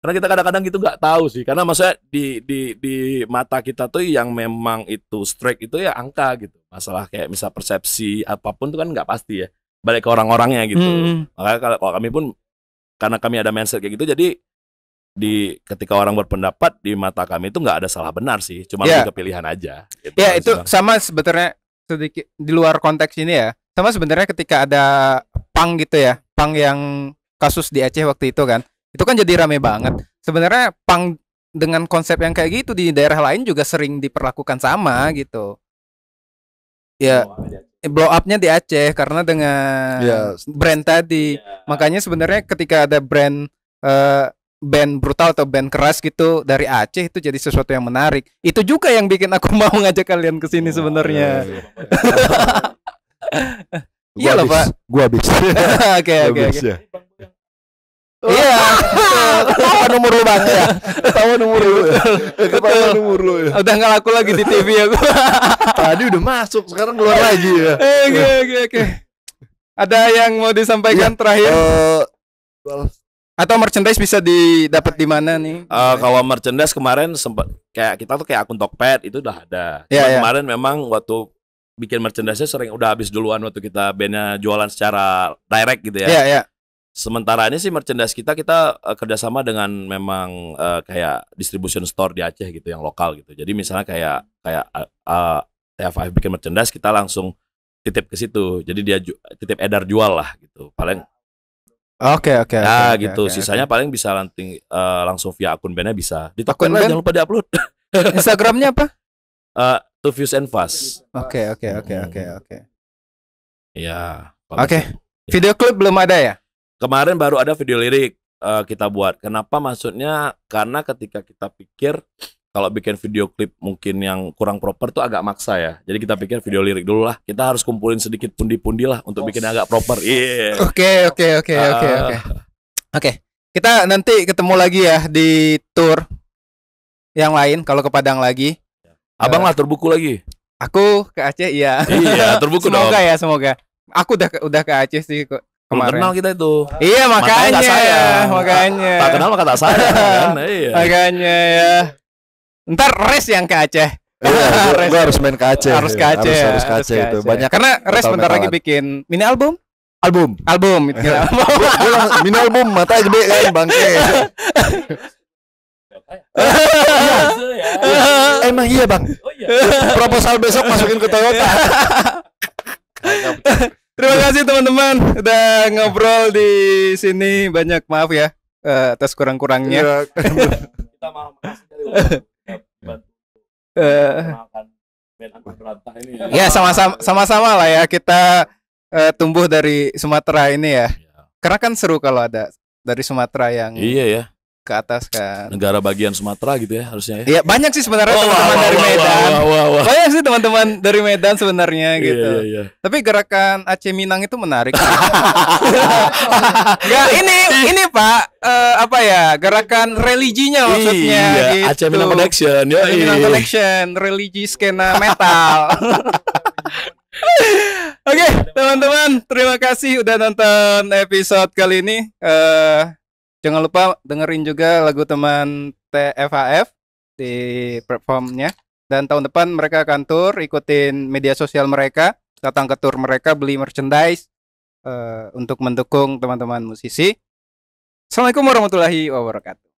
Karena kita kadang-kadang gitu nggak tahu sih, karena maksudnya di mata kita tuh yang memang itu strike itu ya angka gitu. Masalah kayak misal persepsi apapun tuh kan nggak pasti ya, balik ke orang-orangnya gitu. Makanya kalau kami pun karena kami ada mindset kayak gitu, jadi ketika orang berpendapat di mata kami itu nggak ada salah benar sih, cuma lebih kepilihan aja. Gitu, ya itu sama sebenarnya sedikit di luar konteks ini ya. Sama sebenarnya ketika ada punk gitu ya, pang yang kasus di Aceh waktu itu kan. Itu kan jadi rame banget. Sebenarnya pang dengan konsep yang kayak gitu di daerah lain juga sering diperlakukan sama gitu. Ya, blow up-nya di Aceh karena dengan brand tadi. Makanya sebenarnya ketika ada brand band brutal atau band keras gitu dari Aceh itu jadi sesuatu yang menarik. Itu juga yang bikin aku mau ngajak kalian ke sini sebenarnya. Iya loh, Pak. Gua habis. Oke. Iya. Ketahuan nomor lu bang ya. Ketahuan nomor lu. Ketahuan nomor lu. Udah nggak laku lagi di TV aku. Tadi udah masuk, sekarang keluar lagi ya. Oke. Ada yang mau disampaikan terakhir? Atau merchandise bisa didapat di mana nih? Kalau merchandise kemarin sempat kayak kita tuh kayak akun Tokped itu udah ada. Kemarin memang waktu bikin merchandise-nya sering udah habis duluan waktu kita bandnya jualan secara direct gitu ya. Iya. Sementara ini sih merchandise kita kerjasama dengan memang kayak distribution store di Aceh gitu yang lokal gitu. Jadi misalnya kayak TF5 bikin merchandise kita langsung titip ke situ. Jadi dia titip edar jual lah gitu. Paling Oke. Nah gitu. Sisanya paling bisa nanti langsung via akun bandnya bisa. Di Tokped lah, jangan lupa diupload. Instagramnya apa? To Views and Fast. Oke. Iya. Oke. Video klip belum ada ya? Kemarin baru ada video lirik kita buat. Kenapa? Maksudnya karena ketika kita pikir kalau bikin video klip mungkin yang kurang proper tuh agak maksa ya. Jadi kita pikir video lirik dulu lah. Kita harus kumpulin sedikit pundi-pundi lah untuk bikin agak proper. Iya. Oke. Kita nanti ketemu lagi ya di tour yang lain kalau ke Padang lagi. Abang lah terbuku lagi. Aku ke Aceh iya. Iya, terbuku dong. Semoga. Aku udah ke Aceh sih kok. Kemarin. Kenal kita itu. Iya makanya. Tak kenal maka tak sayang kan. Iya. Makanya ya. Ntar Res yang ke Aceh. Gue harus main ke Aceh. Harus ke Aceh. Harus ke Aceh itu. Banyak. Karena Res bentar lagi bikin mini album. Album. Mini album mata gede kan bangke. Emang iya bang. Proposal besok masukin ke Toyota. Terima kasih teman-teman udah ngobrol di sini. Banyak maaf ya atas kurang-kurangnya. Kita mau Ya sama-sama lah ya kita tumbuh dari Sumatera ini ya. Karena kan seru kalau ada dari Sumatera yang ke atas kan. Negara bagian Sumatera gitu ya harusnya ya. Iya banyak sih sebenarnya teman-teman dari Medan. Banyak sih teman-teman dari Medan sebenarnya gitu. Iya. Tapi gerakan Aceh Minang itu menarik. Enggak ini Pak apa ya? Gerakan religinya maksudnya gitu. Aceh Minang Connection ya. Minang Connection, religi skena metal. Oke, teman-teman, terima kasih udah nonton episode kali ini. Jangan lupa dengerin juga lagu teman TFAF di platformnya. Dan tahun depan mereka akan tour, ikutin media sosial mereka, datang ke tour mereka, beli merchandise untuk mendukung teman-teman musisi. Assalamualaikum warahmatullahi wabarakatuh.